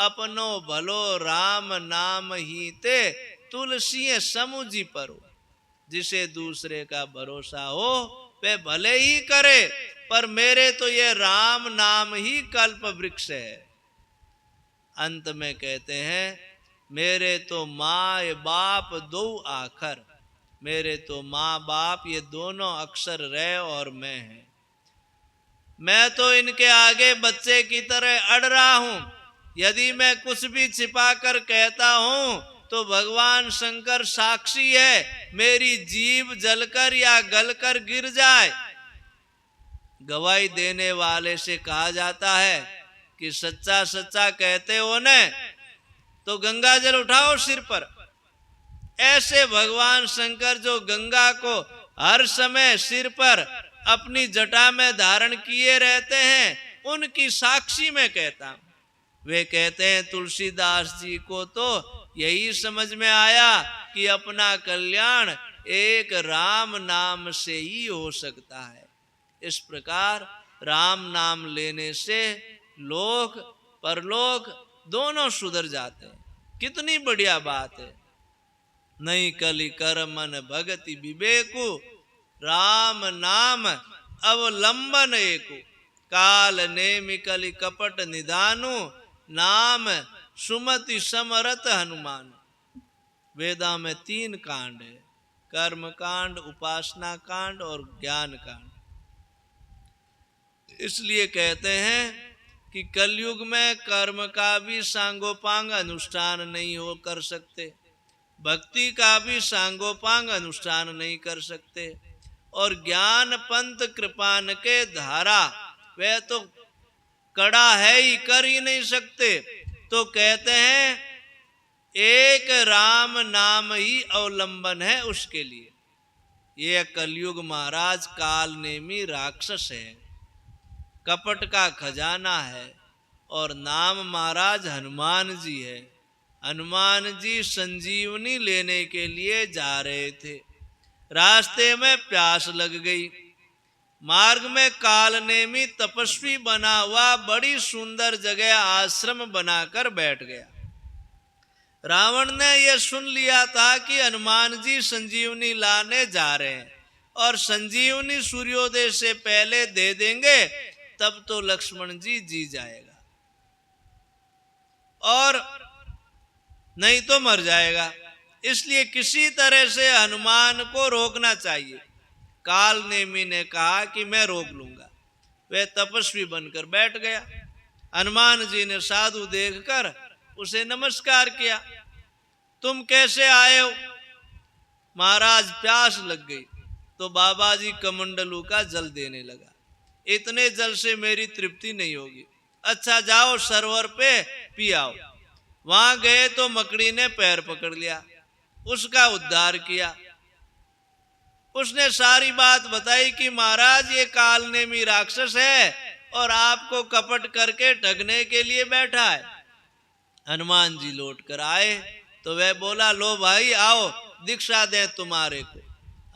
अपनो भलो राम नाम ही ते, तुलसी समुझी परो। जिसे दूसरे का भरोसा हो वे भले ही करे, पर मेरे तो ये राम नाम ही कल्प वृक्ष है। अंत में कहते हैं, मेरे तो माँ बाप दो आखर। मेरे तो माँ बाप ये दोनों अक्षर रे और मैं है। मैं तो इनके आगे बच्चे की तरह अड़ रहा हूं। यदि मैं कुछ भी छिपा कर कहता हूं तो भगवान शंकर साक्षी है। मेरी जीभ जलकर या गलकर गिर जाए, गवाही देने वाले से कहा जाता है कि सच्चा सच्चा कहते हो न तो गंगा जल उठाओ सिर पर। ऐसे भगवान शंकर जो गंगा को हर समय सिर पर अपनी जटा में धारण किए रहते हैं, उनकी साक्षी में कहता हूं। वे कहते हैं तुलसीदास जी को तो यही समझ में आया कि अपना कल्याण एक राम नाम से ही हो सकता है। इस प्रकार राम नाम लेने से लोक परलोक दोनों सुधर जाते हैं। कितनी बढ़िया बात है। नहीं कलि कर मन भगति विवेकु, राम नाम अवलंबन एकु। काल नेमि कलि कपट निदानु, नाम सुमति समरथ हनुमान। वेदा में 3 कांड है, कर्म कांड, उपासना कांड और ज्ञान कांड। इसलिए कहते हैं कि कलयुग में कर्म का भी सांगोपांग अनुष्ठान नहीं हो कर सकते, भक्ति का भी सांगोपांग अनुष्ठान नहीं कर सकते, और ज्ञान पंथ कृपान के धारा वह तो कड़ा है ही, कर ही नहीं सकते। तो कहते हैं एक राम नाम ही अवलंबन है उसके लिए। यह कलयुग महाराज काल नेमी राक्षस है, कपट का खजाना है, और नाम महाराज हनुमान जी है। हनुमान जी संजीवनी लेने के लिए जा रहे थे, रास्ते में प्यास लग गई। मार्ग में काल नेमी तपस्वी बना हुआ बड़ी सुंदर जगह आश्रम बनाकर बैठ गया। रावण ने यह सुन लिया था कि हनुमान जी संजीवनी लाने जा रहे हैं, और संजीवनी सूर्योदय से पहले दे देंगे तब तो लक्ष्मण जी जी जाएगा, और नहीं तो मर जाएगा। इसलिए किसी तरह से हनुमान को रोकना चाहिए। काल नेमी ने कहा कि मैं रोक लूंगा। वह तपस्वी बनकर बैठ गया। हनुमान जी ने साधु देखकर उसे नमस्कार किया। तुम कैसे आए हो? महाराज प्यास लग गई तो बाबा जी कमंडलू का जल देने लगा। इतने जल से मेरी तृप्ति नहीं होगी, अच्छा जाओ सरोवर पे पी आओ। वहां गए तो मकड़ी ने पैर पकड़ लिया, उसका उद्धार किया। उसने सारी बात बताई कि महाराज ये काल नेमी राक्षस है और आपको कपट करके ठगने के लिए बैठा है। हनुमान जी लौट कर आए तो वह बोला, लो भाई आओ दीक्षा दें तुम्हारे को।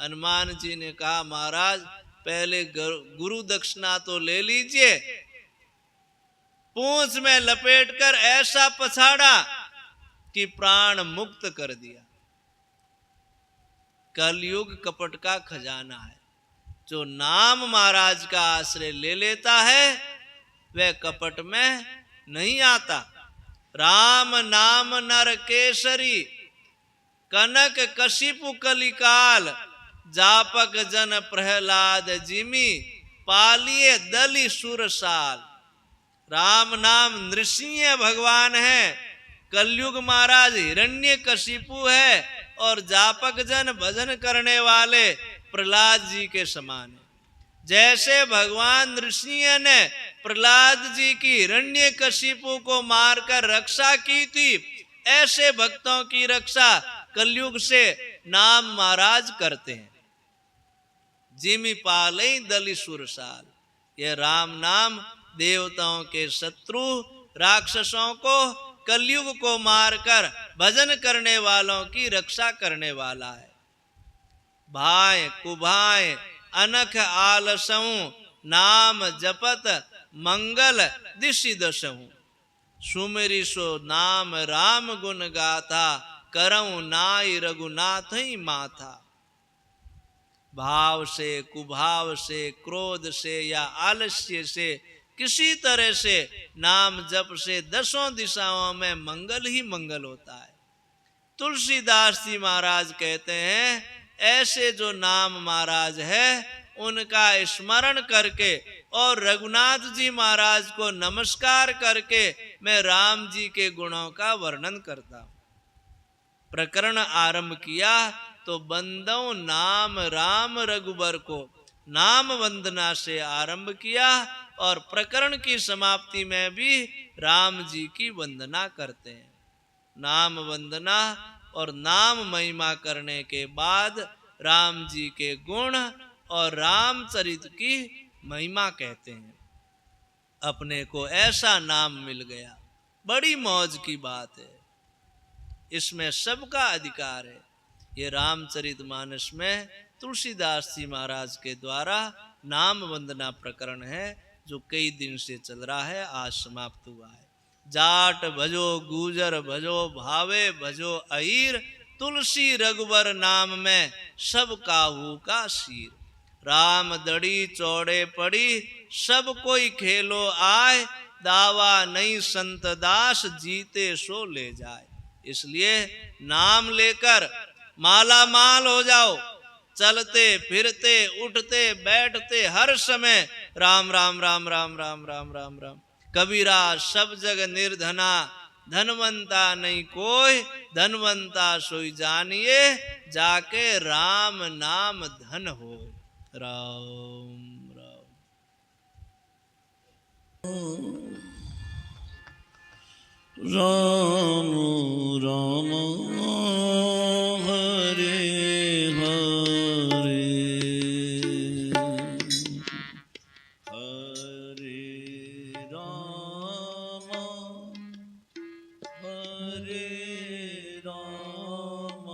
हनुमान जी ने कहा, महाराज पहले गुरु दक्षिणा तो ले लीजिए। पूंछ में लपेटकर ऐसा पछाड़ा कि प्राण मुक्त कर दिया। कलयुग कपट का खजाना है। जो नाम महाराज का आश्रय ले लेता है वह कपट में नहीं आता। राम नाम नर केसरी, कनक कशिपु कलिकाल, जापक जन प्रहलाद जिमी, पालिए दलि सुरसाल। राम नाम नृसिंह भगवान है, कलयुग महाराज हिरण्यकशिपु है, और जापक जन भजन करने वाले प्रहलाद जी के समान है। जैसे भगवान नृसिंह ने प्रहलाद जी की हिरण्यकशिपु को मारकर रक्षा की थी, ऐसे भक्तों की रक्षा कलयुग से नाम महाराज करते हैं। जिमि पालई दलि सुरसाल, यह राम नाम देवताओं के शत्रु राक्षसों को कलयुग को मारकर भजन करने वालों की रक्षा करने वाला है। भाय कुभाय अनख आलसहु, नाम जपत मंगल दिशि दसहु। सुमिरि सो नाम राम गुण गाथा, करऊं नाई रघुनाथ ही माथा। भाव से, कुभाव से, क्रोध से या आलस्य से, किसी तरह से नाम जप से दसों दिशाओं में मंगल ही मंगल होता है। तुलसीदास जी महाराज कहते हैं ऐसे जो नाम महाराज है उनका स्मरण करके और रघुनाथ जी महाराज को नमस्कार करके मैं राम जी के गुणों का वर्णन करता हूं। प्रकरण आरंभ किया तो बंदो नाम राम रघुबर को, नाम वंदना से आरंभ किया और प्रकरण की समाप्ति में भी राम जी की वंदना करते हैं। नाम वंदना और नाम महिमा करने के बाद राम जी के गुण और रामचरित की महिमा कहते हैं। अपने को ऐसा नाम मिल गया, बड़ी मौज की बात है, इसमें सबका अधिकार है। ये रामचरितमानस में तुलसीदास जी महाराज के द्वारा नाम वंदना प्रकरण है, जो कई दिन से चल रहा है, आज समाप्त हुआ है। जाट भजो गुजर भजो भावे भजो अहीर, तुलसी रघुवर नाम में सब काहू का शीर। राम दड़ी चौड़े पड़ी सब कोई खेलो आए, दावा नहीं संत दास जीते सो ले जाए। इसलिए नाम लेकर माला माल हो जाओ, चलते फिरते उठते बैठते हर समय राम राम राम राम राम राम राम राम। कबीरा सब जग निर्धना, धनवंता नहीं कोई, धनवंता सोई जानिए, जाके राम नाम धन हो। राम राम राम हरे हरे, हरे राम हरे राम,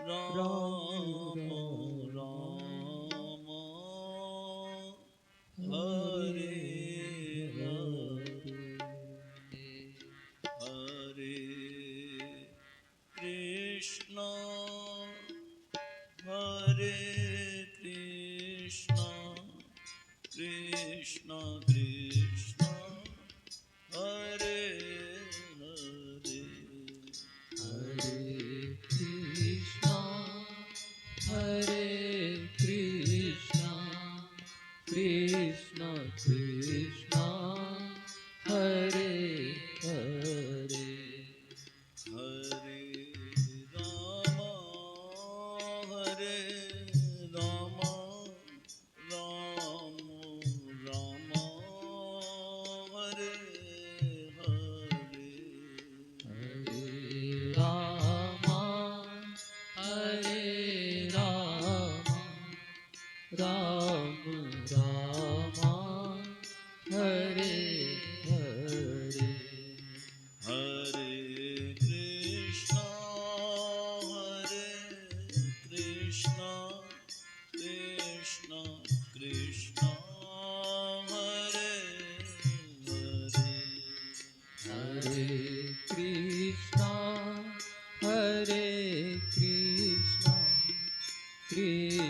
राम राम हरे Krishna, Hare Krishna, Krishna Krishna, Hare Hare, Hare Krishna, Hare Krishna, Krishna Krishna, Hare Hare.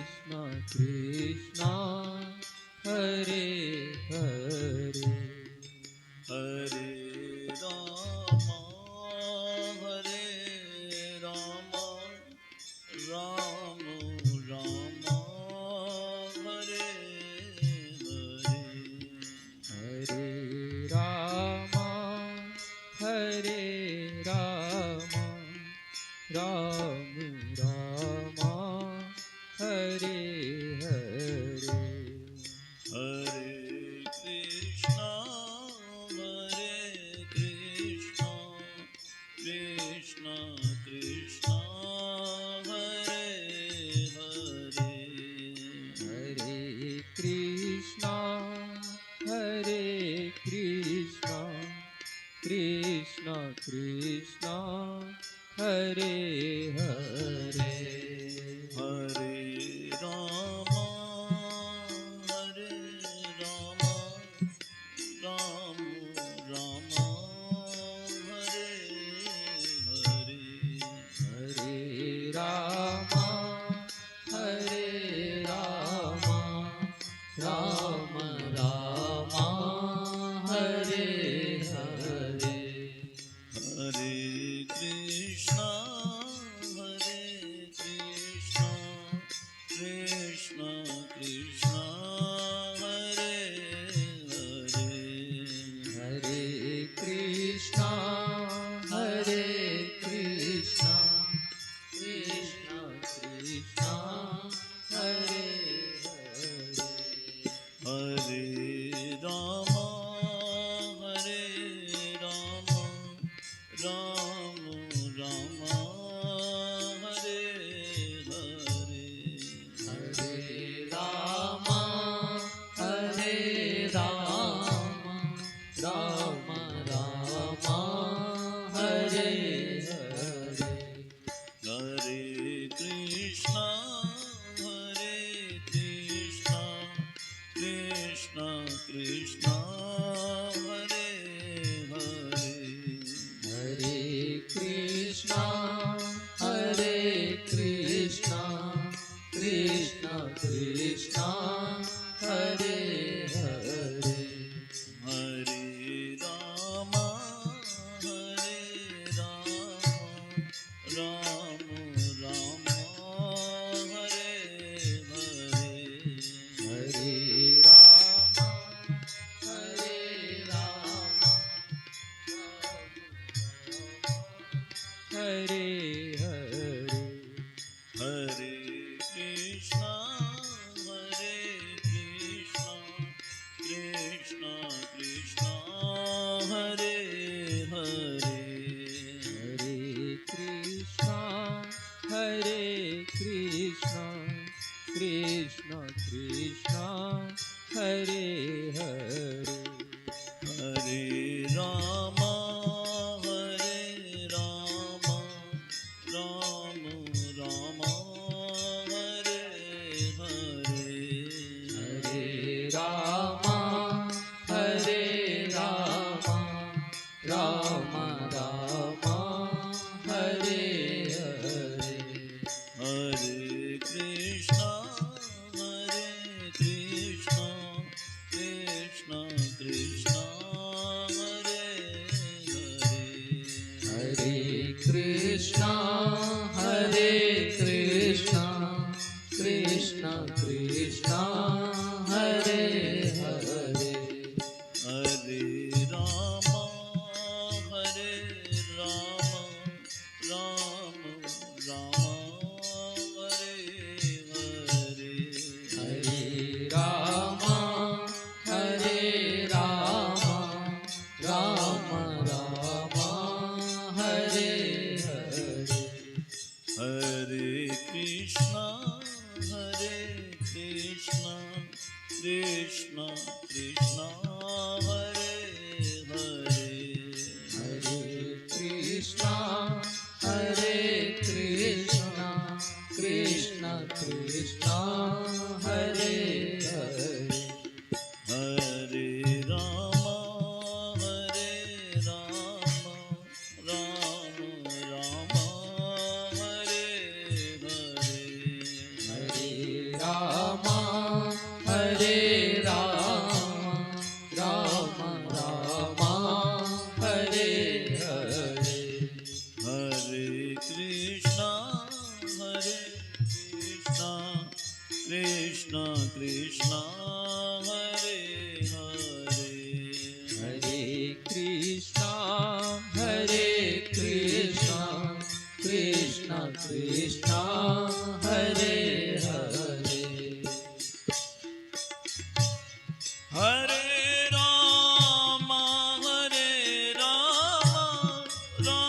Krishna Krishna, Hare Hare, Hare Rama, Hare Rama, Rama Rama, Hare Hare, Hare Rama, Hare Rama, Rama Rama, Hare Hare, Hare Krishna, Hare Krishna, Krishna Krishna, Hare Hare, Hare Krishna, Hare Krishna, Krishna Krishna, Hare Hare, Hare Rama, Hare Rama, Rama Rama, Hare Hare, Hare Rama, Hare Rama, Rama Rama, Hare Hare, Hare Krishna, Hare Krishna, Ram Ram Hare Hare Hare Ram हरे राम राम राम हरे हरे हरे कृष्णा कृष्णा कृष्णा हरे हरे हरे कृष्णा कृष्णा कृष्णा कृष्णा हरे हरे हरे राम राम राम हरे हरे हरे राम हरे हरे हरे कृष्णा कृष्णा कृष्णा हरे हरे हरे कृष्णा कृष्णा कृष्णा कृष्णा हरे हरे हरे राम राम राम हरे हरे हरे राम राम राम हरे हरे हरे कृष्णा कृष्णा कृष्णा हरे हरे हरे कृष्णा कृष्णा कृष्णा हरे हरे हरे राम राम राम हरे हरे हरे राम राम राम हरे हरे हरे कृष्णा कृष्णा कृष्णा हरे हरे हरे कृष्णा कृष्णा कृष्णा हरे हरे हरे राम राम राम हरे हरे हरे राम राम राम हरे हरे हरे कृष्णा कृष्णा कृष्णा हरे हरे हरे कृष्णा कृष्णा कृष्णा हरे हरे हरे राम राम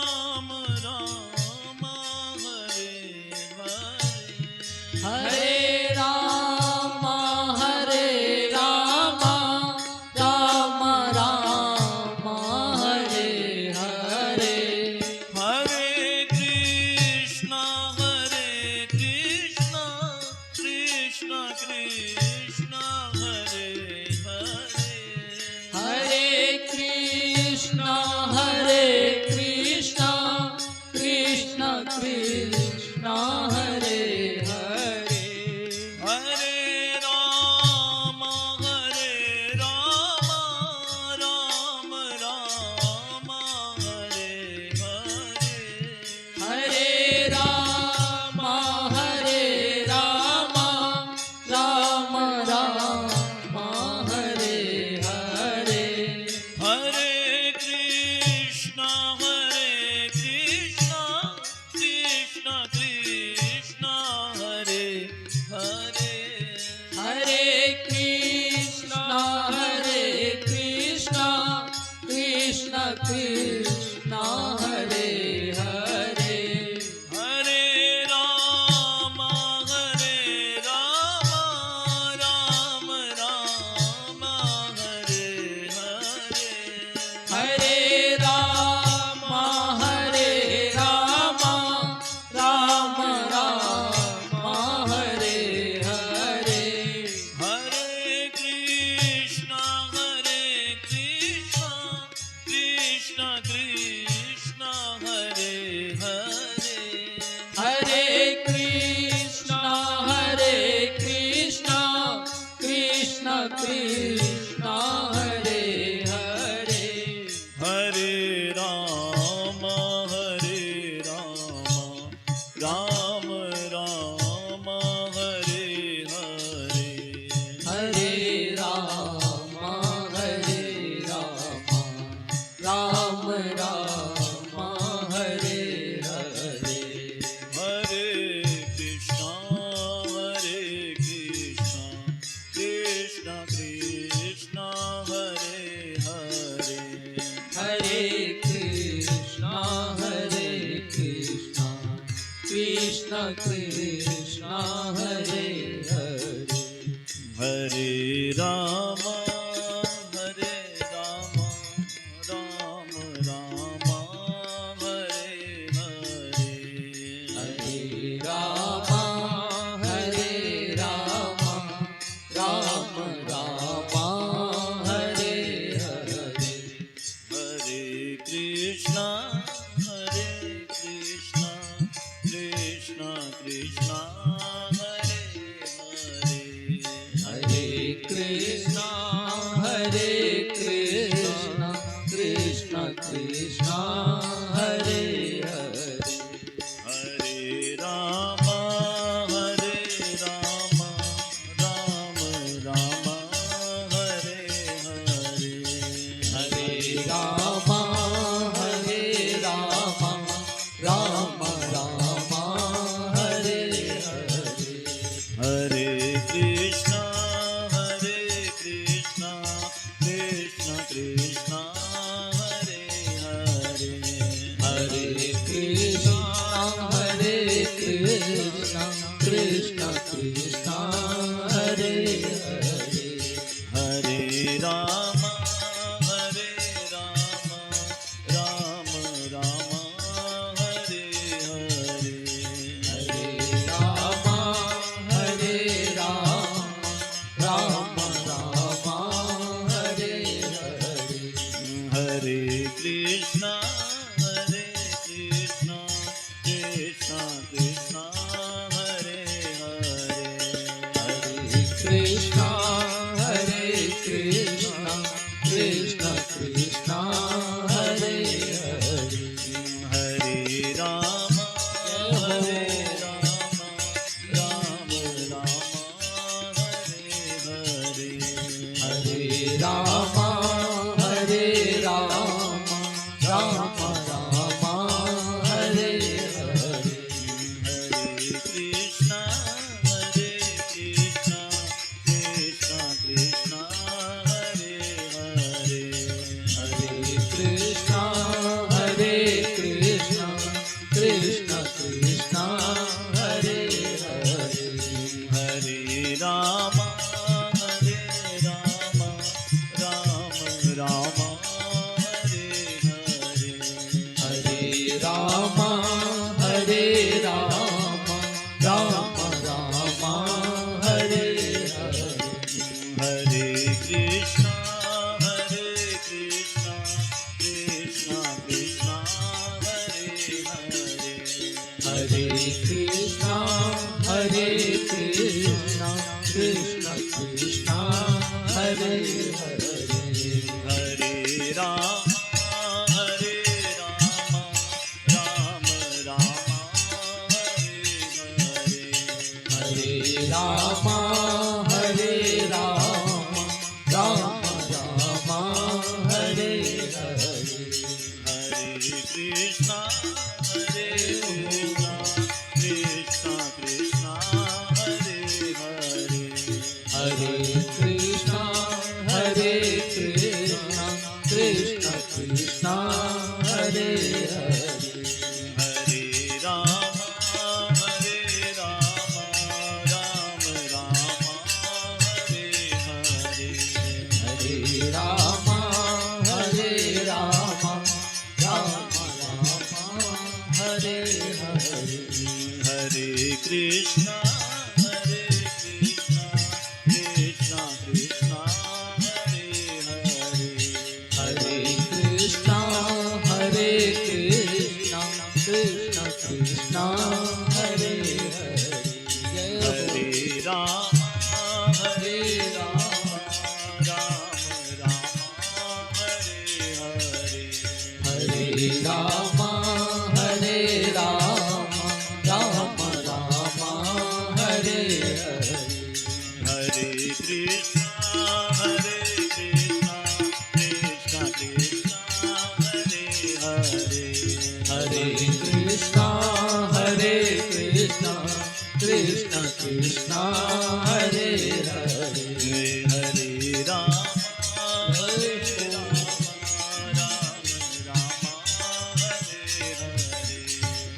कृष्ण हरे हरे हरे राम हरे राम राम राम हरे हरे हरे राम हरे Ram Ram Ram Hare Hare Hare Krishna Krishna Krishna Hare Hare Hare Krishna Krishna Krishna Hare Hare Hare Ram Ram Ram Hare Hare Hare Ram Ram Ram Hare Hare Hare Krishna Krishna Krishna Hare Hare Hare Krishna Krishna Krishna Hare Hare Hare Ram Ram Ram Hare Hare Hare Ram Ram Ram Hare Hare Hare Krishna Krishna Krishna Hare Hare Hare Krishna Krishna Krishna Hare Hare Hare Ram Ram Ram Hare Hare Hare Ram Ram Ram Hare Hare Hare Krishna Krishna Krishna Hare Hare Hare Krishna Krishna Krishna Hare Hare Hare Ram Ram Ram Hare Hare Hare Ram Ram Ram Hare Hare Hare Krishna Krishna Krishna Hare Hare Hare Krishna Krishna Krishna Hare Hare Hare Ram Ram Ram Hare Hare Hare Ram Ram Hare Hare Hare Krishna Krishna Krishna Hare Hare Hare Krishna Krishna Krishna Hare Hare Hare Ram Ram Ram Hare Hare Hare Ram Ram Hare Hare Hare Krishna Krishna Krishna Hare Hare Hare Krishna Krishna Krishna Hare Hare Hare Ram Ram Hare Hare Hare Ram Ram Hare Hare Hare Krishna Krishna Krishna Hare Hare Hare Krishna Krishna Krishna Hare Hare Hare Ram Ram Hare Hare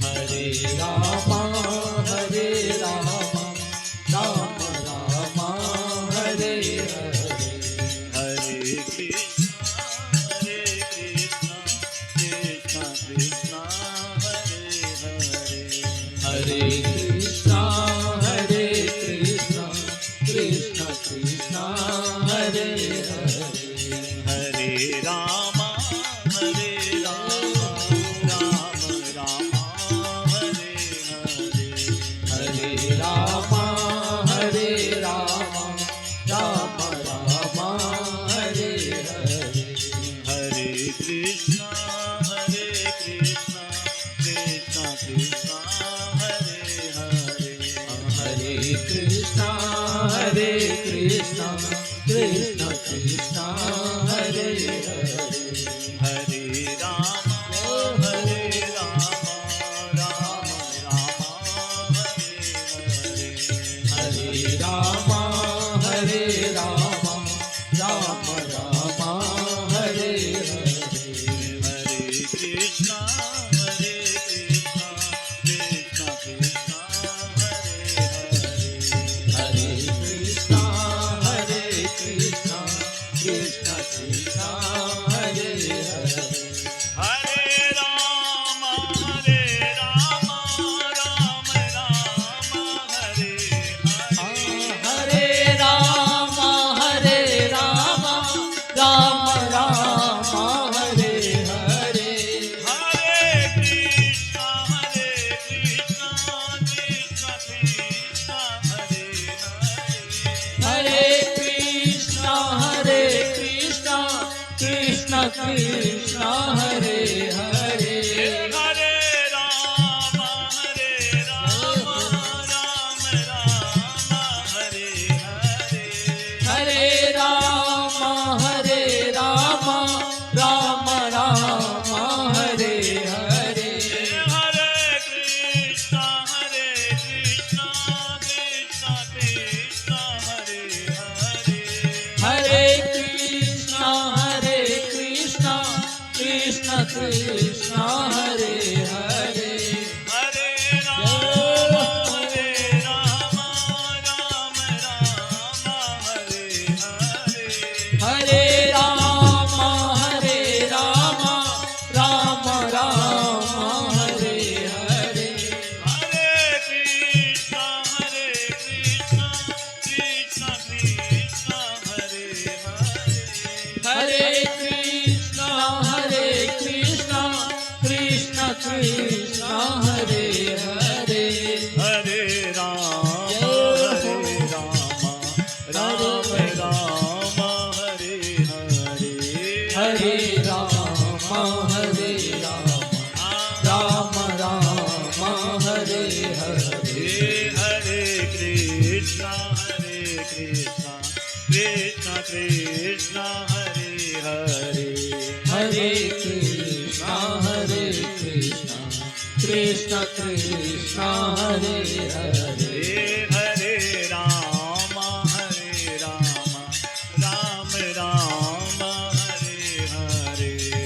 Hare Ram Krishna Hare Hare Hare Rama Rama Rama Hare Hare Hare Rama Rama Rama Hare Hare Hare Krishna Krishna Krishna Hare Hare Hare Krishna Krishna Krishna Hare Hare Hare Rama Rama Rama Hare Hare Hare Rama Rama Rama Hare Hare Hare Krishna Krishna Krishna Hare Hare Hare Krishna Krishna Krishna Hare Hare Hare Rama Rama Rama Hare Hare Hare Rama Rama Rama Hare Hare Hare Krishna Krishna Krishna Hare Hare Hare Krishna Krishna Krishna Hare Hare Hare Rama Rama Rama Hare Hare Hare Rama Rama Rama Hare Hare Hare Krishna Krishna Krishna Hare Hare Hare Krishna Krishna Krishna Hare Hare Hare Rama Rama Hare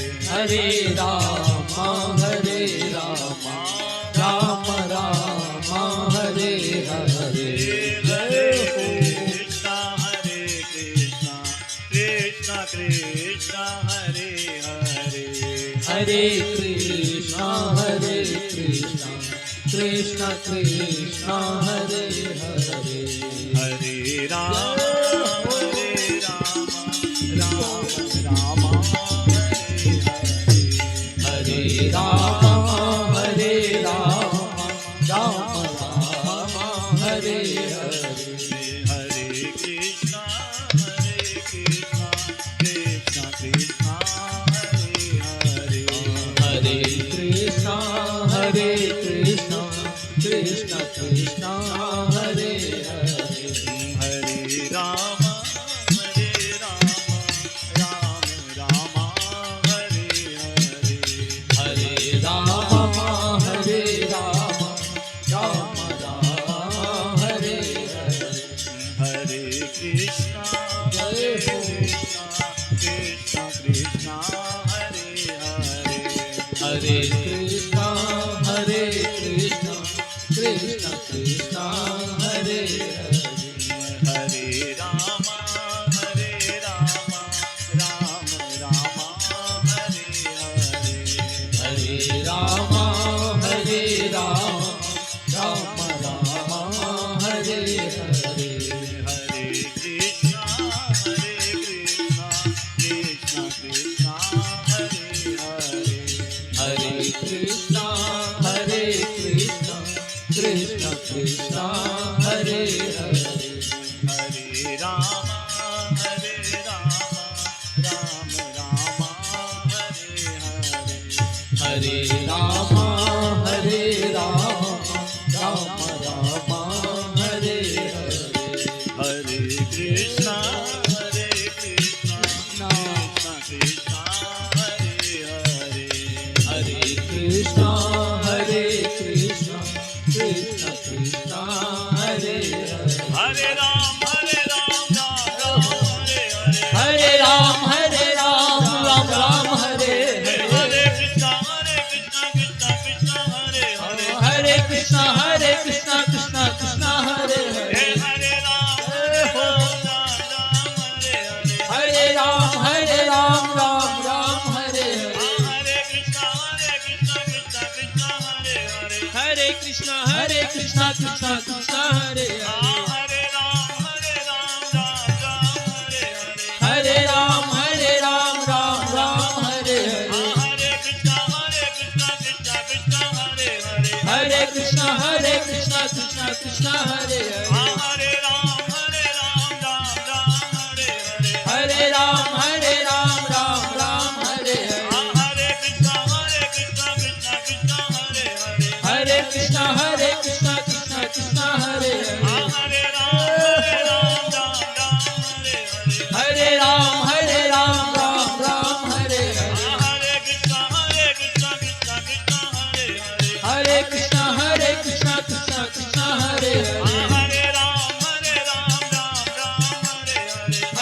Hare Hare Rama Rama Rama Hare Hare Hare Krishna Krishna Krishna Hare Hare Hare Krishna Krishna Krishna Hare Hare Hare Rama Rama Hare Hare Hare Rama Rama Hare Hare Hare Krishna Krishna Krishna Hare Hare Hare Krishna Krishna Krishna Hare Hare Hare Rama Rama Hare Hare Hare Rama Rama Hare Hare Hare Krishna Krishna Krishna Hare Hare Hare Krishna Krishna हरे कृष्णा कृष्णा कृष्णा हरे हरे हरे राम राम राम हरे हरे हरे राम हरे राम राम राम हरे हरे हरे कृष्णा कृष्णा कृष्णा हरे हरे हरे कृष्णा कृष्णा कृष्णा हरे हरे हरे राम राम हरे हरे हरे राम राम राम हरे हरे कृष्णा कृष्णा कृष्णा हरे हरे हरे कृष्णा कृष्णा कृष्णा हरे हरे हरे राम राम राम हरे हरे हरे कृष्णा कृष्णा कृष्णा हरे हरे हरे कृष्णा कृष्णा कृष्णा हरे हरे हरे राम राम राम हरे हरे हरे राम हरे कृष्णा कृष्णा कृष्णा हरे हरे हरे हरे राम राम राम हरे हरे हरे कृष्णा कृष्णा कृष्णा हरे हरे हरे कृष्णा कृष्णा कृष्णा हरे हरे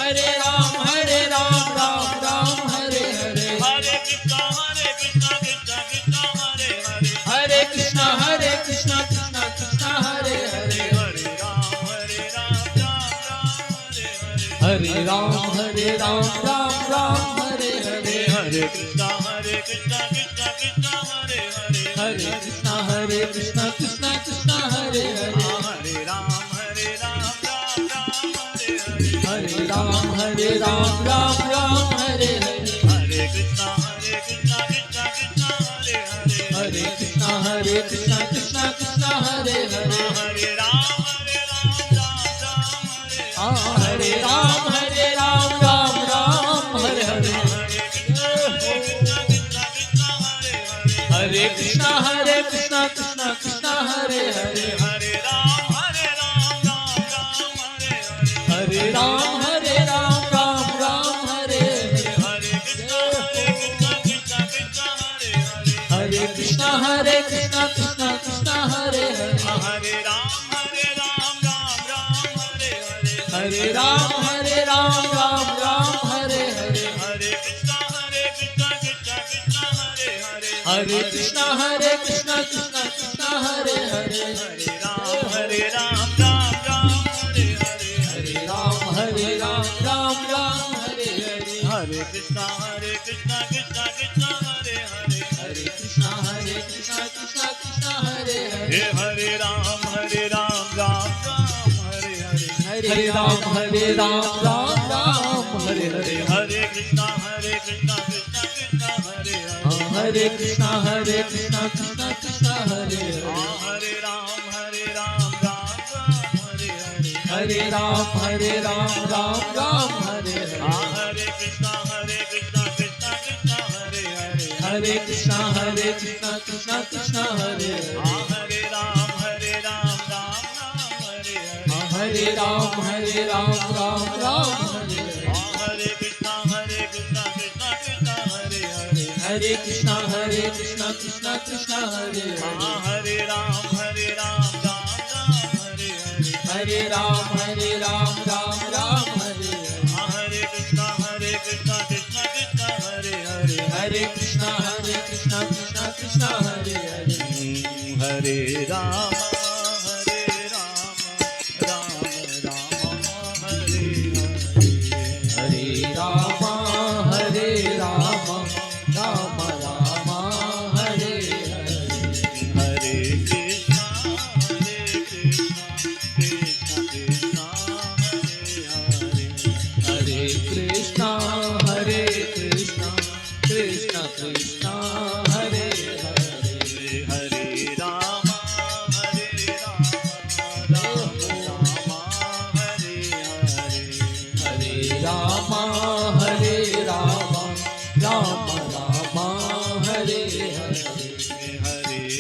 हरे हरे राम राम राम हरे हरे हरे कृष्णा कृष्णा कृष्णा हरे हरे हरे राम राम राम हरे हरे हरे कृष्णा कृष्णा कृष्णा हरे हरे कृष्णा कृष्णा कृष्णा हरे हरे हरे राम राम राम हरे हरे हरे कृष्णा कृष्णा कृष्णा हरे हरे हरे कृष्णा कृष्णा कृष्णा हरे हरे हरे राम राम हरे हरे हरे राम राम हरे हरे हरे कृष्णा कृष्णा कृष्णा हरे हरे हरे कृष्णा कृष्णा कृष्णा हरे हरे हरे राम हरे राम राम हरे हरे हरे कृष्णा कृष्णा कृष्णा हरे हरे हरे राम हरे राम राम हरे हरे हरे कृष्णा कृष्णा कृष्णा हरे हरे हरे राम हरे राम राम हरे हरे हरे कृष्णा कृष्णा हरे हरे हरे कृष्णा कृष्णा कृष्णा हरे हरे हरे राम राम हरे हरे हरे राम राम हरे हरे हरे कृष्णा कृष्णा कृष्णा हरे हरे हरे कृष्णा कृष्णा कृष्णा हरे हरे हे हरे राम राम हरे हरे हरे राम राम हरे हरे हरे कृष्णा कृष्णा कृष्णा हरे हरे हरे कृष्णा कृष्णा कृष्णा हरे हरे हरे राम राम हरे हरे हरे राम राम हरे हरे हरे कृष्णा कृष्णा कृष्णा हरे हरे हरे कृष्णा कृष्णा कृष्णा हरे हरे हरे राम हरे राम राम हरे हरे हरे कृष्णा कृष्णा कृष्णा हरे हरे हरे कृष्णा कृष्णा कृष्णा हरे हरे हरे राम राम हरे हरे हरे राम राम हरे हरे हरे कृष्णा कृष्णा कृष्णा हरे हरे हरे कृष्णा कृष्णा कृष्णा हरे हरे हरे राम राम राम हरे हरे हरे राम राम राम हरे हरे हरे कृष्णा कृष्णा कृष्णा हरे हरे हरे कृष्णा कृष्णा कृष्णा कृष्णा हरे हरे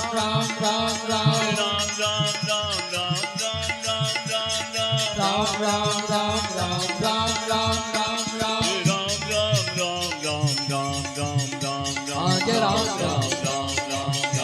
राम राम राम राम राम राम राम राम राम राम राम राम राम राम राम राम राम राम आज राम राम राम राम राम राम राम राम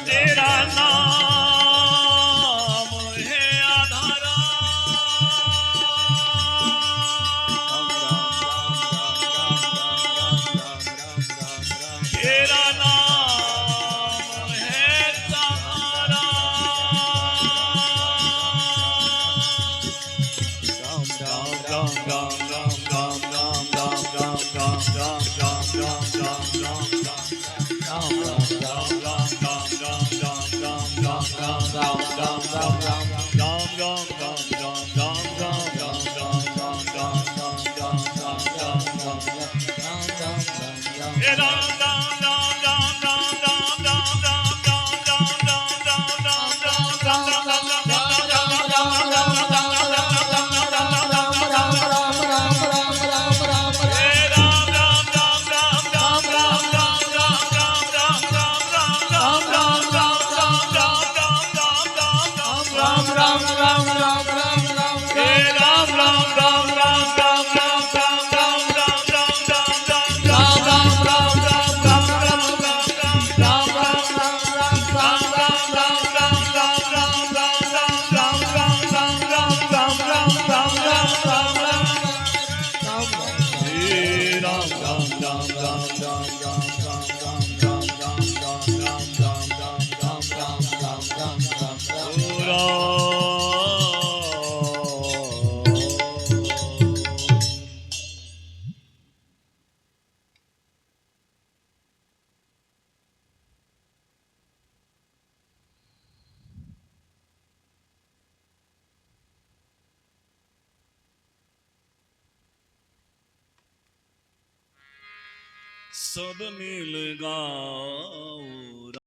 तेरा नाम है आधारा तेरा नाम है सहारा सब मिल गा